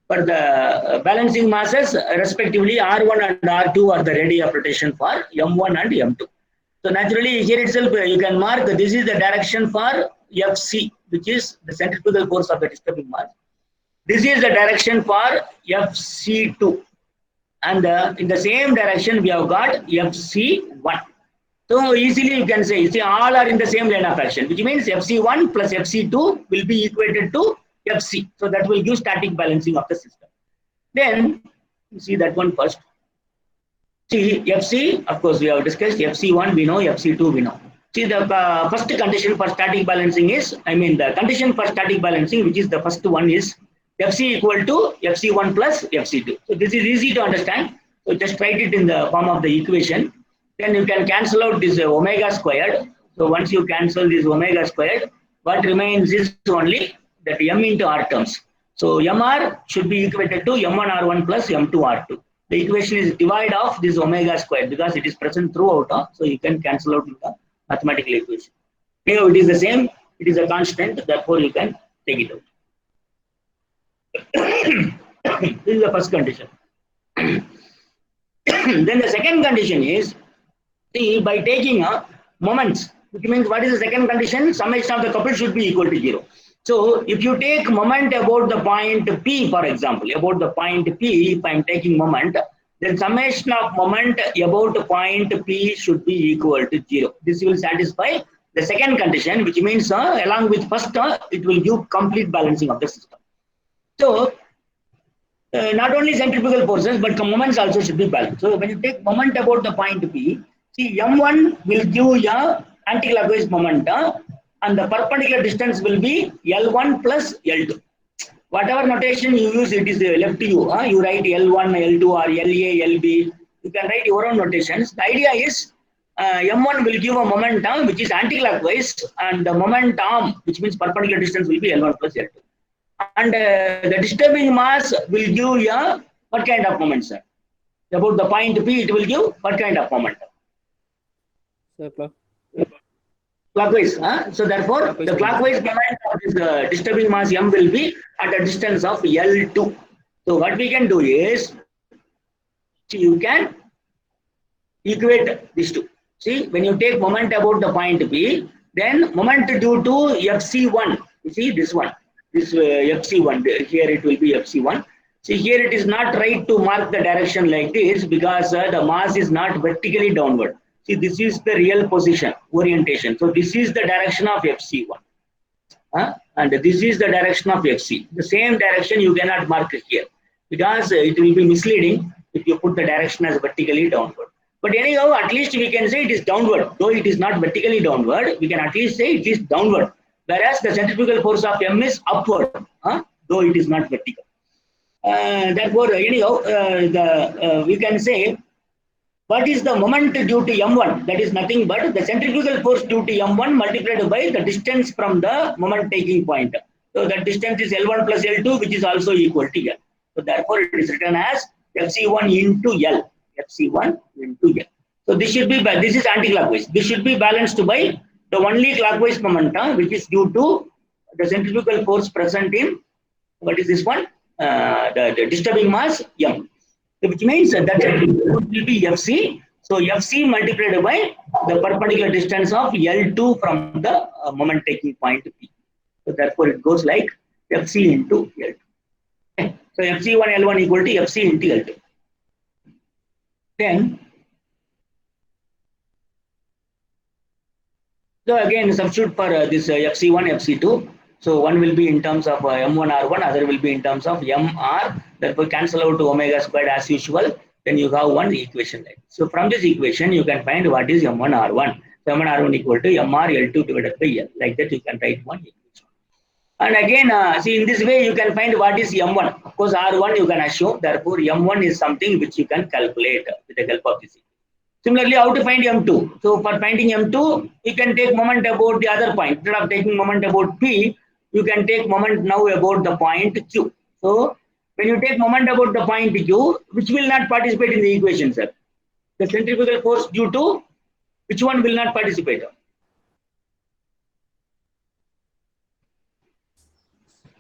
For the balancing masses, respectively, R1 and R2 are the radii of rotation for M1 and M2. So naturally, here itself, you can mark this is the direction for FC, which is the centrifugal force of the disturbing mass. This is the direction for FC2. And in the same direction, we have got FC1. So easily you can say, you see, all are in the same line of action, which means FC1 plus FC2 will be equated to FC. So that will give static balancing of the system. Then, you see that one first. See, FC, of course, we have discussed FC1, we know, FC2, we know. See, the first condition for static balancing is, the condition for static balancing, which is the first one, is Fc equal to Fc1 plus Fc2. So this is easy to understand. So just write it in the form of the equation. Then you can cancel out this omega squared. So once you cancel this omega squared, what remains is only that m into r terms. So mr should be equated to m1r1 plus m2r2. The equation is divide of this omega squared because it is present throughout. So you can cancel out the mathematical equation. Here it is the same. It is a constant. Therefore, you can take it out. This is the first condition. Then the second condition is, see, by taking moments, which means what is the second condition? Summation of the couple should be equal to 0. So if you take moment about the point P, for example, about the point P, if I am taking moment, then summation of moment about the point P should be equal to 0. This will satisfy the second condition, which means along with first, it will give complete balancing of the system. So not only centrifugal forces, but moments also should be balanced. So when you take moment about the point P, see, m1 will give a anticlockwise moment, and the perpendicular distance will be L1 plus L2. Whatever notation you use, it is left to you. You write L1, L2 or LA, LB. You can write your own notations. The idea is M1 will give a moment which is anticlockwise, and the moment arm, which means perpendicular distance, will be L1 plus L2. And the disturbing mass will give you what kind of moment, sir? About the point P, it will give what kind of moment? Clockwise. So therefore, the clockwise moment of this disturbing mass M will be at a distance of L2. So what we can do is, you can equate these two. See, when you take moment about the point P, then moment due to Fc1. You see this one, this Fc1. Here it will be Fc1. See, here it is not right to mark the direction like this because the mass is not vertically downward. See, this is the real position, orientation. So this is the direction of Fc1. And this is the direction of Fc. The same direction you cannot mark it here because it will be misleading if you put the direction as vertically downward. But anyhow, at least we can say it is downward. Though it is not vertically downward, we can at least say it is downward. Whereas the centrifugal force of M is upward, though it is not vertical. Therefore, anyhow, we can say, what is the moment due to M1? That is nothing but the centrifugal force due to M1 multiplied by the distance from the moment taking point. So that distance is L1 plus L2, which is also equal to L. So therefore, it is written as Fc1 into L. Fc1 into L. So this should be, this is anti-clockwise. This should be balanced by the only clockwise moment, which is due to the centrifugal force present in, what is this one? The disturbing mass M. Which means that will be Fc. So Fc multiplied by the perpendicular distance of L2 from the moment taking point P. So therefore it goes like Fc into L2. Okay. So Fc1 L1 equal to Fc into L2. Then, so again substitute for this Fc1, Fc2. So one will be in terms of M1R1, other will be in terms of MR. Therefore, cancel out to omega squared as usual. Then you have one equation like this. So from this equation, you can find what is M1R1. So M1R1 equal to MRL2 divided by L. Like that, you can write one equation. And again, see, in this way, you can find what is M1. Of course, R1 you can assume. Therefore, M1 is something which you can calculate with the help of this. Similarly, how to find M2? So for finding M2, you can take moment about the other point. Instead of taking moment about P, you can take moment now about the point Q. So when you take moment about the point Q, which will not participate in the equation, sir? The centrifugal force due to which one will not participate?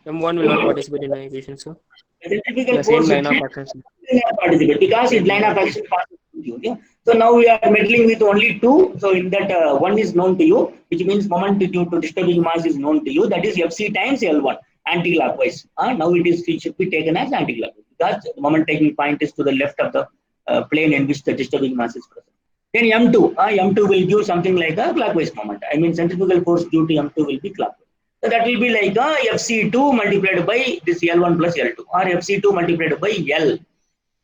M1 will not participate in the equation, sir.
The centrifugal
The
force
same line of action
will not participate because its line of action passes through you. Yeah? So now we are meddling with only two. So in that one is known to you, which means moment due to disturbing mass is known to you. That is Fc times L1, anti-clockwise. Now it should be taken as anti-clockwise because the moment taking point is to the left of the plane in which the disturbing mass is present. Then M2, M2 will give something like a clockwise moment. I mean centrifugal force due to M2 will be clockwise. So that will be like Fc2 multiplied by this L1 plus L2 or Fc2 multiplied by L.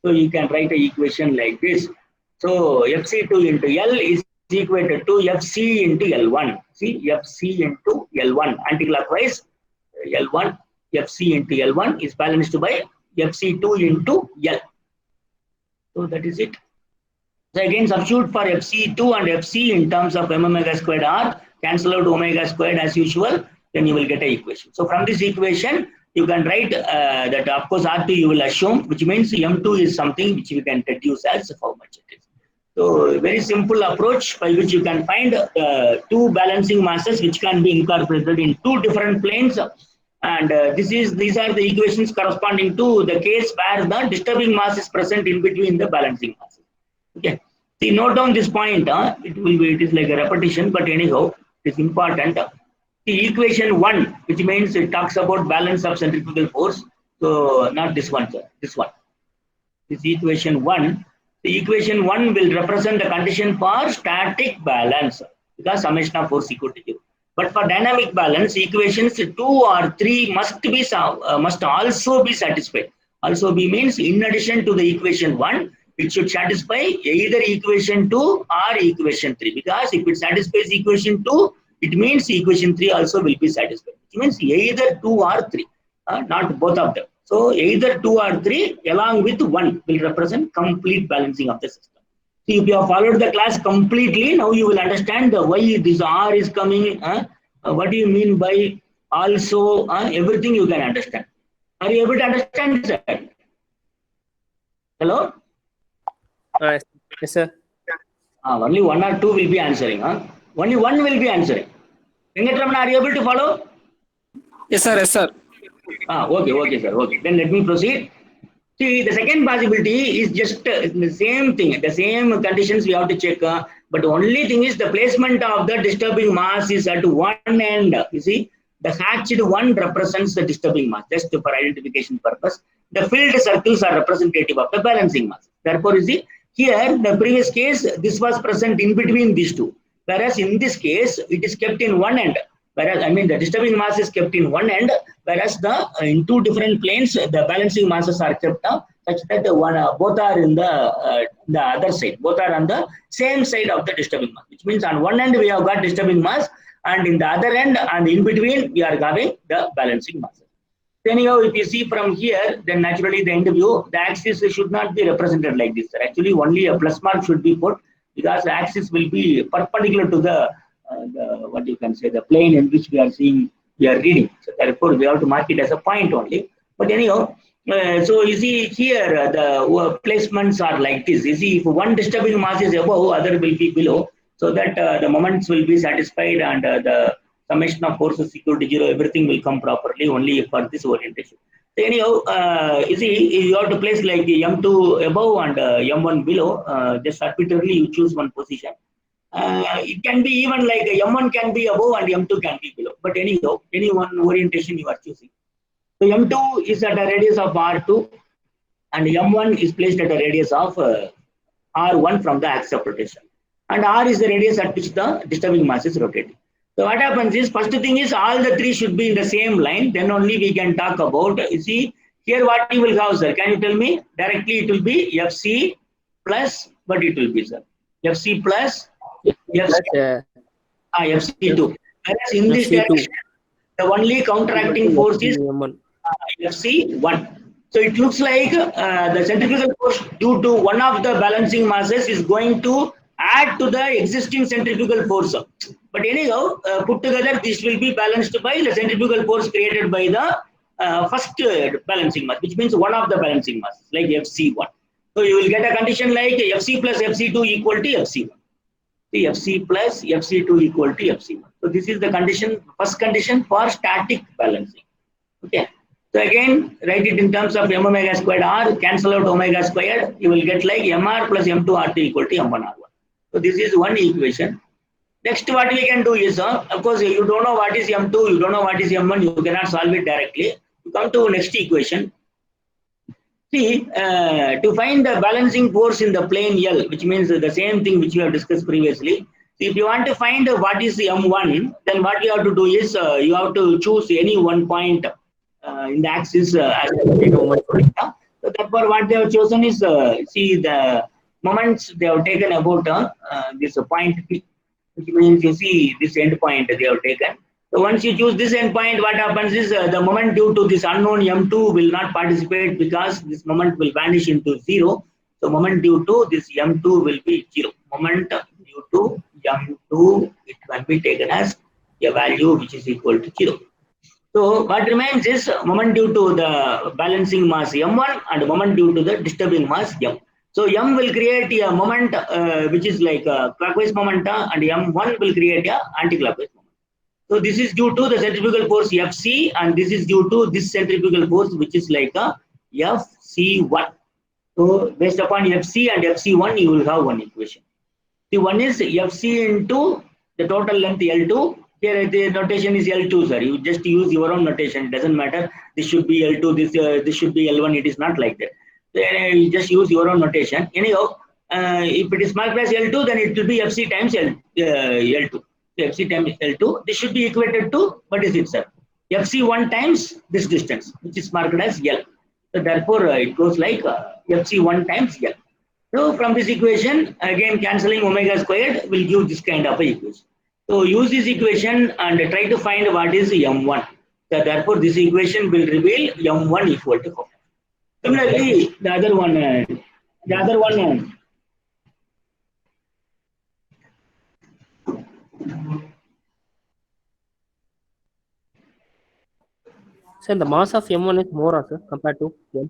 So you can write an equation like this. So Fc2 into L is is equated to Fc into L1. See, Fc into L1. Anticlockwise, L1, Fc into L1 is balanced by Fc2 into L. So that is it. So again, substitute for Fc2 and Fc in terms of m omega squared r, cancel out omega squared as usual, then you will get an equation. So from this equation, you can write that of course R2 you will assume, which means M2 is something which we can deduce as how much it is. So very simple approach by which you can find two balancing masses which can be incorporated in two different planes. And these are the equations corresponding to the case where the disturbing mass is present in between the balancing masses. Okay. See, note down this point. It is like a repetition, but anyhow, it is important. The equation 1, which means it talks about balance of centrifugal force. So not this one, sir. This one. This equation 1. The equation 1 will represent the condition for static balance because summation of force equal to 0. But for dynamic balance, equations 2 or 3 must also be satisfied. Also be means in addition to the equation 1, it should satisfy either equation 2 or equation 3. Because if it satisfies equation 2, it means equation 3 also will be satisfied. It means either 2 or 3, not both of them. So either 2 or 3 along with 1 will represent complete balancing of the system. See, if you have followed the class completely, now you will understand why this R is coming. What do you mean by also? Everything you can understand. Are you able to understand, sir? Hello?
Yes, sir.
Only 1 or 2 will be answering. Only 1 will be answering. Venkatramana, are you able to follow?
Yes, sir. Yes, sir.
Okay, sir. Okay. Then let me proceed. See, the second possibility is just the same thing, the same conditions we have to check. But only thing is the placement of the disturbing mass is at one end. You see, the hatched one represents the disturbing mass, just for identification purpose. The filled circles are representative of the balancing mass. Therefore, you see, here, the previous case, this was present in between these two. Whereas in this case, it is kept in one end. Whereas, the disturbing mass is kept in one end, whereas in two different planes, the balancing masses are kept such that both are in the other side. Both are on the same side of the disturbing mass, which means on one end we have got disturbing mass, and in the other end and in between we are having the balancing masses. Anyhow, if you see from here, then naturally the end view, the axis should not be represented like this. Actually, only a plus mark should be put because the axis will be perpendicular to the what you can say, the plane in which we are reading. So therefore, we have to mark it as a point only. But anyhow, so you see here the placements are like this. You see, if one disturbing mass is above, other will be below, so that the moments will be satisfied and the summation of forces equal to 0, everything will come properly only for this orientation. So anyhow, you see, you have to place like M2 above and M1 below. Just arbitrarily you choose one position. It can be even like M1 can be above and M2 can be below. But anyhow, any one orientation you are choosing. So M2 is at a radius of R2 and M1 is placed at a radius of R1 from the axis of rotation. And R is the radius at which the disturbing mass is rotating. So what happens is, first thing is all the three should be in the same line. Then only we can talk about, you see, here what you will have, sir? Can you tell me? Directly it will be Fc plus, what it will be, sir? Fc plus Fc2. Whereas in this direction, the only counteracting force is Fc1. So it looks like the centrifugal force due to one of the balancing masses is going to add to the existing centrifugal force. But anyhow, put together, this will be balanced by the centrifugal force created by the first balancing mass, which means one of the balancing masses, like Fc1. So you will get a condition like Fc plus Fc2 equal to Fc1. The Fc plus Fc2 equal to Fc1. So this is the condition, first condition for static balancing. Okay. So again, write it in terms of m omega squared r, cancel out omega squared, you will get like mr plus m2 r2 equal to m1 r1. So this is one equation. Next, what we can do is, of course, you don't know what is m2, you don't know what is m1, you cannot solve it directly. You come to next equation. See, to find the balancing force in the plane L, which means the same thing which we have discussed previously. If you want to find what is M1, then what you have to do is you have to choose any one point in the axis as a moment. So therefore, what they have chosen is see the moments they have taken about this point P, which means you see this end point they have taken. So once you choose this end point, what happens is the moment due to this unknown M2 will not participate because this moment will vanish into 0. So moment due to this M2 will be 0. Moment due to M2, it can be taken as a value which is equal to 0. So what remains is moment due to the balancing mass M1 and moment due to the disturbing mass M. So M will create a moment which is like a clockwise moment and M1 will create a anti-clockwise moment. So this is due to the centrifugal force Fc and this is due to this centrifugal force which is like a Fc1. So based upon Fc and Fc1 you will have one equation. The one is Fc into the total length L2. Here the notation is L2, sir. You just use your own notation. It doesn't matter. This should be L2. This should be L1. It is not like that. You just use your own notation. Anyhow, if it is marked as L2, then it will be Fc times L2. So Fc times L2. This should be equated to what is it, sir? Fc1 times this distance, which is marked as L. So therefore, it goes like Fc1 times L. So from this equation, again cancelling omega squared will give this kind of a equation. So use this equation and try to find what is M1. So therefore, this equation will reveal M1 equal to 4. Similarly, the other one.
Sir, the mass of M1 is more, sir, compared to M.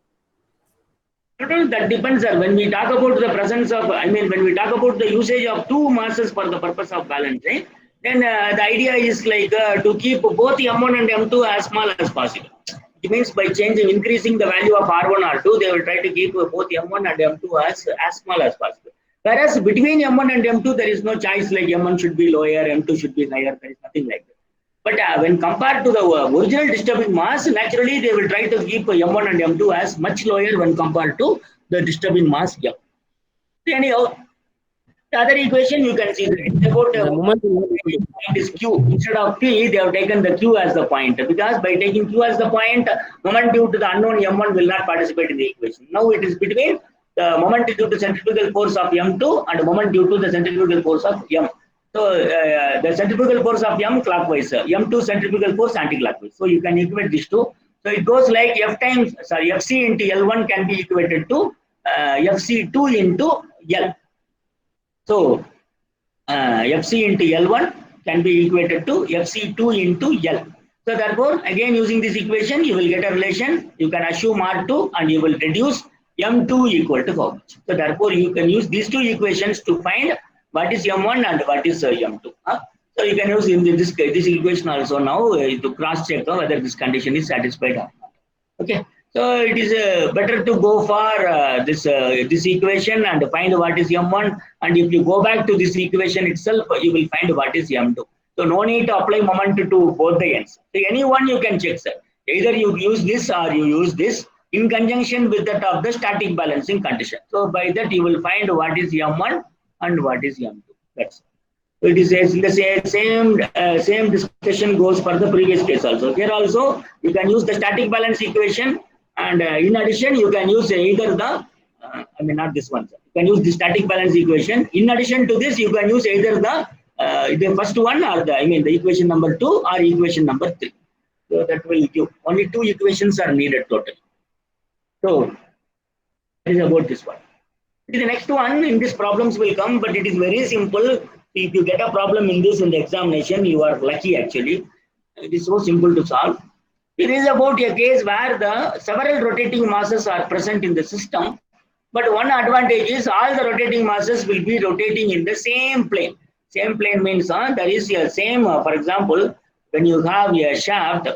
That depends, sir. When we talk about the presence of, when we talk about the usage of two masses for the purpose of balancing, then the idea is like to keep both M1 and M2 as small as possible. It means by increasing the value of R1, R2, they will try to keep both M1 and M2 as small as possible. Whereas between M1 and M2, there is no choice like M1 should be lower, M2 should be higher. There is nothing like that. But when compared to the original disturbing mass, naturally they will try to keep M1 and M2 as much lower when compared to the disturbing mass M. So anyhow, the other equation you can see about
The moment
point is Q. Instead of P, they have taken the Q as the point because by taking Q as the point, moment due to the unknown M1 will not participate in the equation. Now it is between the moment due to centrifugal force of M2 and moment due to the centrifugal force of M. So the centrifugal force of M clockwise, M2 centrifugal force anti-clockwise. So you can equate these two. So it goes like Fc into L1 can be equated to Fc2 into L. So Fc into L1 can be equated to Fc2 into L. So therefore, again using this equation, you will get a relation. You can assume R2 and you will reduce M2 equal to how much. So therefore, you can use these two equations to find what is M1 and what is M2. So you can use in this equation also now to cross check whether this condition is satisfied or not. Okay. So it is better to go for this equation and find what is M1, and if you go back to this equation itself, you will find what is M2. So no need to apply moment to both the ends. So any one you can check, sir. Either you use this or you use this in conjunction with that of the static balancing condition. So by that you will find what is M1 and what is M2. That's so it is the same discussion goes for the previous case also. Here also you can use the static balance equation. And in addition, you can use either the, not this one. You can use the static balance equation. In addition to this, you can use either the first one or the equation number 2 or equation number 3. So that will give only 2 equations are needed total. So that is about this one. The next one in this problems will come, but it is very simple. If you get a problem in this in the examination, you are lucky actually. It is so simple to solve. It is about a case where the several rotating masses are present in the system, but one advantage is all the rotating masses will be rotating in the same plane. Same plane means there is a same, for example, when you have a shaft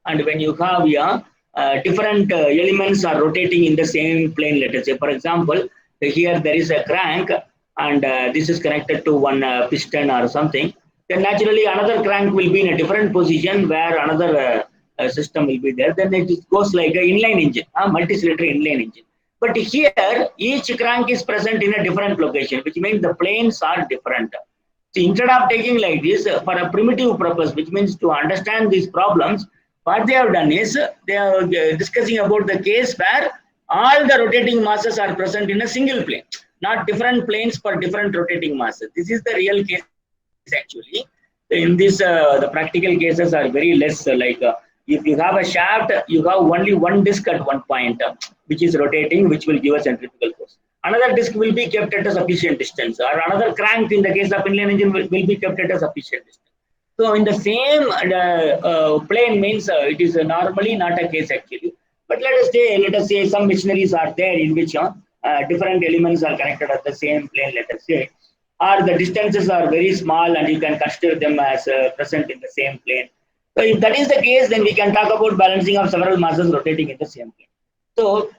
and when you have a different elements are rotating in the same plane, let us say, for example, here there is a crank and this is connected to one piston or something, then naturally another crank will be in a different position where another system will be there. Then it goes like an inline engine, a multi-cylinder inline engine. But here, each crank is present in a different location, which means the planes are different. So instead of taking like this for a primitive purpose, which means to understand these problems, what they have done is they are discussing about the case where all the rotating masses are present in a single plane. not different planes for different rotating masses. This is the real case actually. In this, the practical cases are very less. If you have a shaft, you have only one disc at one point, which is rotating, which will give a centrifugal force. Another disc will be kept at a sufficient distance, or another crank in the case of inline engine will be kept at a sufficient distance. So in the same plane means it is normally not a case actually. But let us say some machineries are there in which different elements are connected at the same plane, let us say, or the distances are very small and you can consider them as present in the same plane. So if that is the case, then we can talk about balancing of several masses rotating in the same plane. So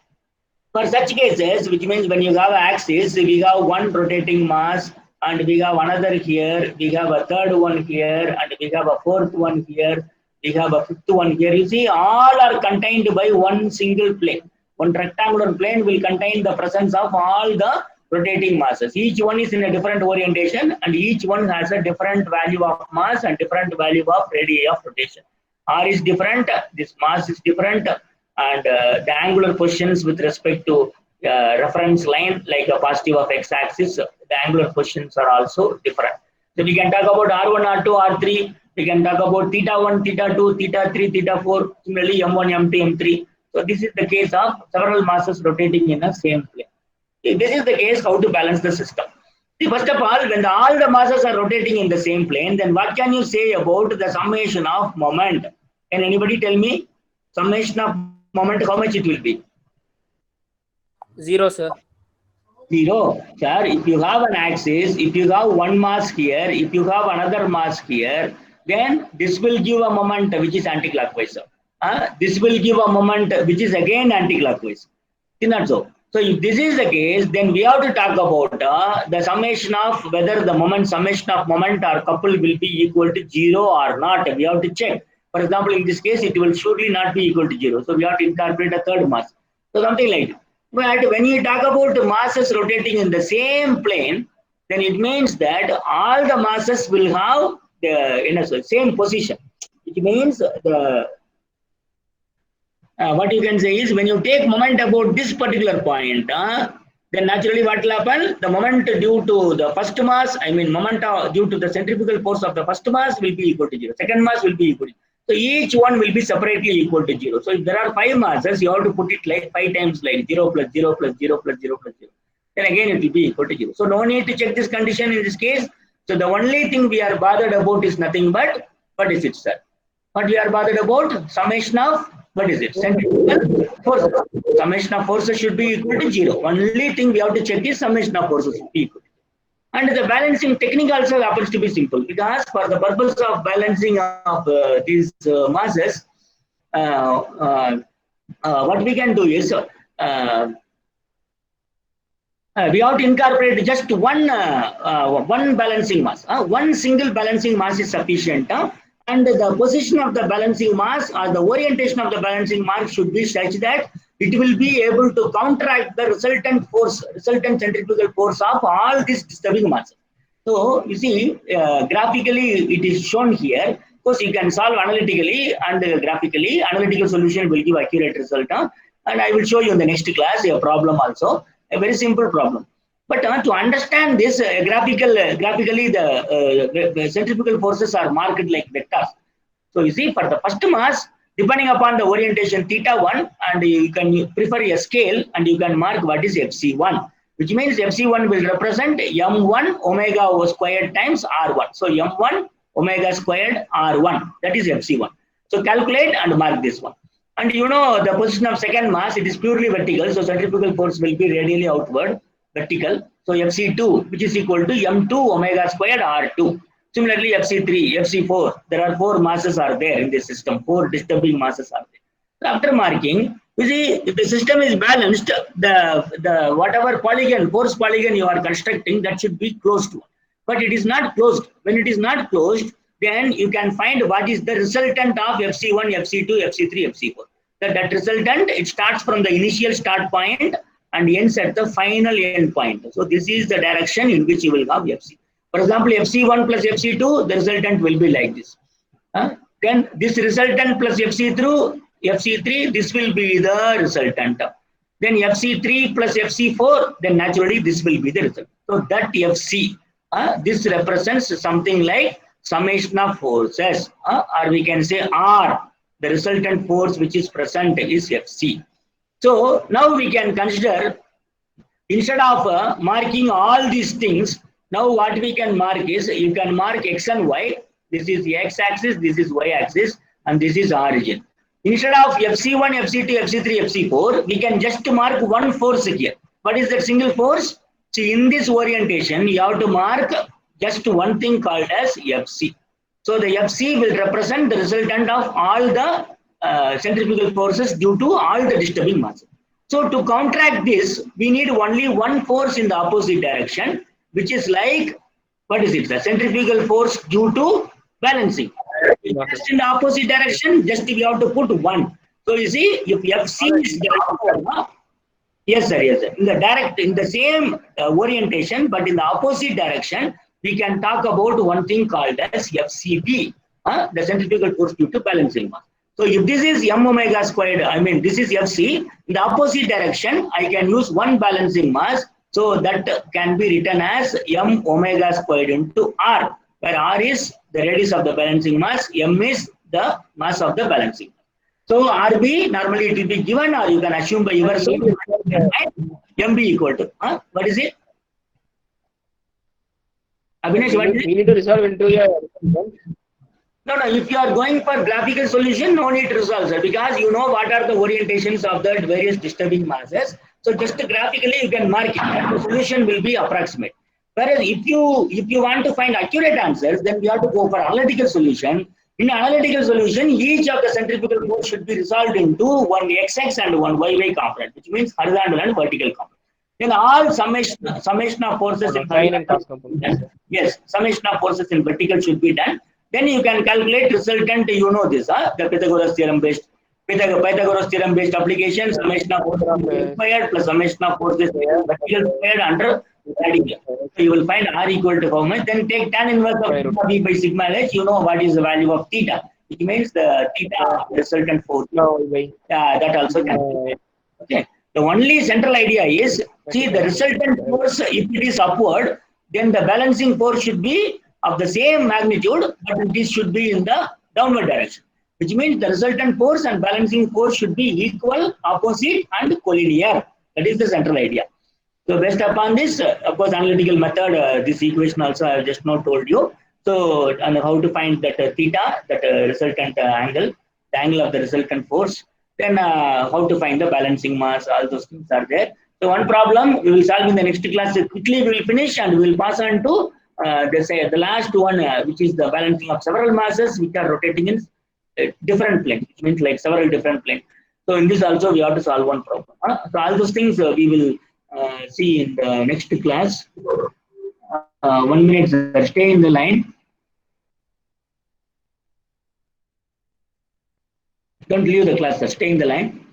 for such cases, which means when you have an axis, we have one rotating mass and we have another here, we have a third one here, and we have a fourth one here, we have a fifth one here. You see, all are contained by one single plane. One rectangular plane will contain the presence of all the rotating masses. Each one is in a different orientation and each one has a different value of mass and different value of radii of rotation. R is different, this mass is different, and the angular positions with respect to reference line, like a positive of x-axis, the angular positions are also different. So we can talk about R1, R2, R3, we can talk about theta 1, theta 2, theta 3, theta 4, similarly M1, M2, M3. So this is the case of several masses rotating in the same plane. This is the case how to balance the system. See, first of all, when all the masses are rotating in the same plane, then what can you say about the summation of moment? Can anybody tell me? Summation of moment, how much it will be?
0, sir.
0. Sir, if you have an axis, if you have one mass here, if you have another mass here, then this will give a moment which is anti-clockwise. This will give a moment which is again anti-clockwise. Is not so? So if this is the case, then we have to talk about the summation of whether the moment, summation of moment or couple will be equal to 0 or not. We have to check. For example, in this case, it will surely not be equal to 0. So we have to incorporate a third mass. So something like that. But when you talk about masses rotating in the same plane, then it means that all the masses will have the same position. It means the what you can say is when you take moment about this particular point, then naturally what will happen? The moment due to the first mass, I mean moment due to the centrifugal force of the first mass will be equal to 0. Second mass will be equal to 0. So each one will be separately equal to 0. So if there are 5 masses, you have to put it like 5 times like 0 plus 0 plus 0 plus 0 plus 0. Then again it will be equal to 0. So no need to check this condition in this case. So the only thing we are bothered about is nothing but, what is it, sir? What we are bothered about? Summation of, what is it? Centrifugal force. Summation of forces should be equal to 0. Only thing we have to check is summation of forces should be equal. And the balancing technique also happens to be simple, because for the purpose of balancing of these masses, what we can do is we have to incorporate just one balancing mass. One single balancing mass is sufficient, and the position of the balancing mass or the orientation of the balancing mass should be such that it will be able to counteract the resultant force, resultant centrifugal force of all these disturbing masses. So you see, graphically it is shown here. Of course, you can solve analytically and graphically. Analytical solution will give accurate result. And I will show you in the next class a problem also, a very simple problem. But to understand this graphically, the centrifugal forces are marked like vectors. So you see, for the first mass, depending upon the orientation theta 1, and you can prefer a scale and you can mark what is FC1, which means FC1 will represent M1 omega squared times R1. So M1 omega squared R1, that is FC1. So calculate and mark this one. And you know the position of second mass, it is purely vertical. So centrifugal force will be radially outward, vertical. So FC2, which is equal to M2 omega squared R2. Similarly, FC3, FC4, there are 4 masses are there in this system, 4 disturbing masses are there. So after marking, you see, if the system is balanced, the whatever polygon, force polygon you are constructing, that should be closed to. But it is not closed. When it is not closed, then you can find what is the resultant of FC1, FC2, FC3, FC4. That resultant, it starts from the initial start point and ends at the final end point. So this is the direction in which you will have FC. For example, FC1 plus FC2, the resultant will be like this. Then this resultant plus FC3, this will be the resultant. then FC3 plus FC4, then naturally this will be the result. So that FC, this represents something like summation of forces, or we can say R, the resultant force which is present is FC. So now we can consider, instead of marking all these things, now what we can mark is, you can mark X and Y. This is the X axis, this is Y axis, and this is origin. Instead of FC1, FC2, FC3, FC4, we can just mark one force here. What is that single force? See, in this orientation, you have to mark just one thing called as FC. So the FC will represent the resultant of all the centrifugal forces due to all the disturbing masses. So to counteract this, we need only one force in the opposite direction, which is like, what is it? The centrifugal force due to balancing. Just in the opposite direction, just we have to put one. So you see, if FC is down, yes sir, yes sir. In the same orientation, but in the opposite direction, we can talk about one thing called as FCB, the centrifugal force due to balancing mass. So if this is m omega squared, I mean this is FC, in the opposite direction, I can use one balancing mass. So that can be written as m omega squared into R, where R is the radius of the balancing mass, m is the mass of the balancing. So RB, normally it will be given, or you can assume by yourself, MB equal to, what is it? Abhinesh, what is it?
We need to resolve into a.
No, if you are going for graphical solution, no need to resolve, sir, because you know what are the orientations of the various disturbing masses. So just graphically you can mark it, and the solution will be approximate. Whereas if you want to find accurate answers, then we have to go for analytical solution. In analytical solution, each of the centrifugal force should be resolved into one XX and one YY component, which means horizontal and vertical component. Then all summation of forces in horizontal, yes, summation of forces in vertical should be done. Then you can calculate resultant, you know this, the Pythagoras theorem based application, summation of forces squared plus summation of forces vertical squared under radical. So you will find R equal to how much? Then take tan inverse of theta b by sigma h. You know what is the value of theta, which means the theta resultant force. That also can be. Okay. The only central idea is, see, the resultant force, if it is upward, then the balancing force should be of the same magnitude, but this should be in the downward direction, which means the resultant force and balancing force should be equal, opposite, and collinear. That is the central idea. So based upon this, of course, analytical method, this equation also I have just now told you. So, and how to find that theta, that resultant angle, the angle of the resultant force. Then how to find the balancing mass, all those things are there. So one problem we will solve in the next class. Quickly we will finish and we will pass on to the last one, which is the balancing of several masses which are rotating in different planes, which means like several different planes. So in this also we have to solve one problem. So all those things we will see in the next class. 1 minute, sir. Stay in the line. Don't leave the class, sir. Stay in the line.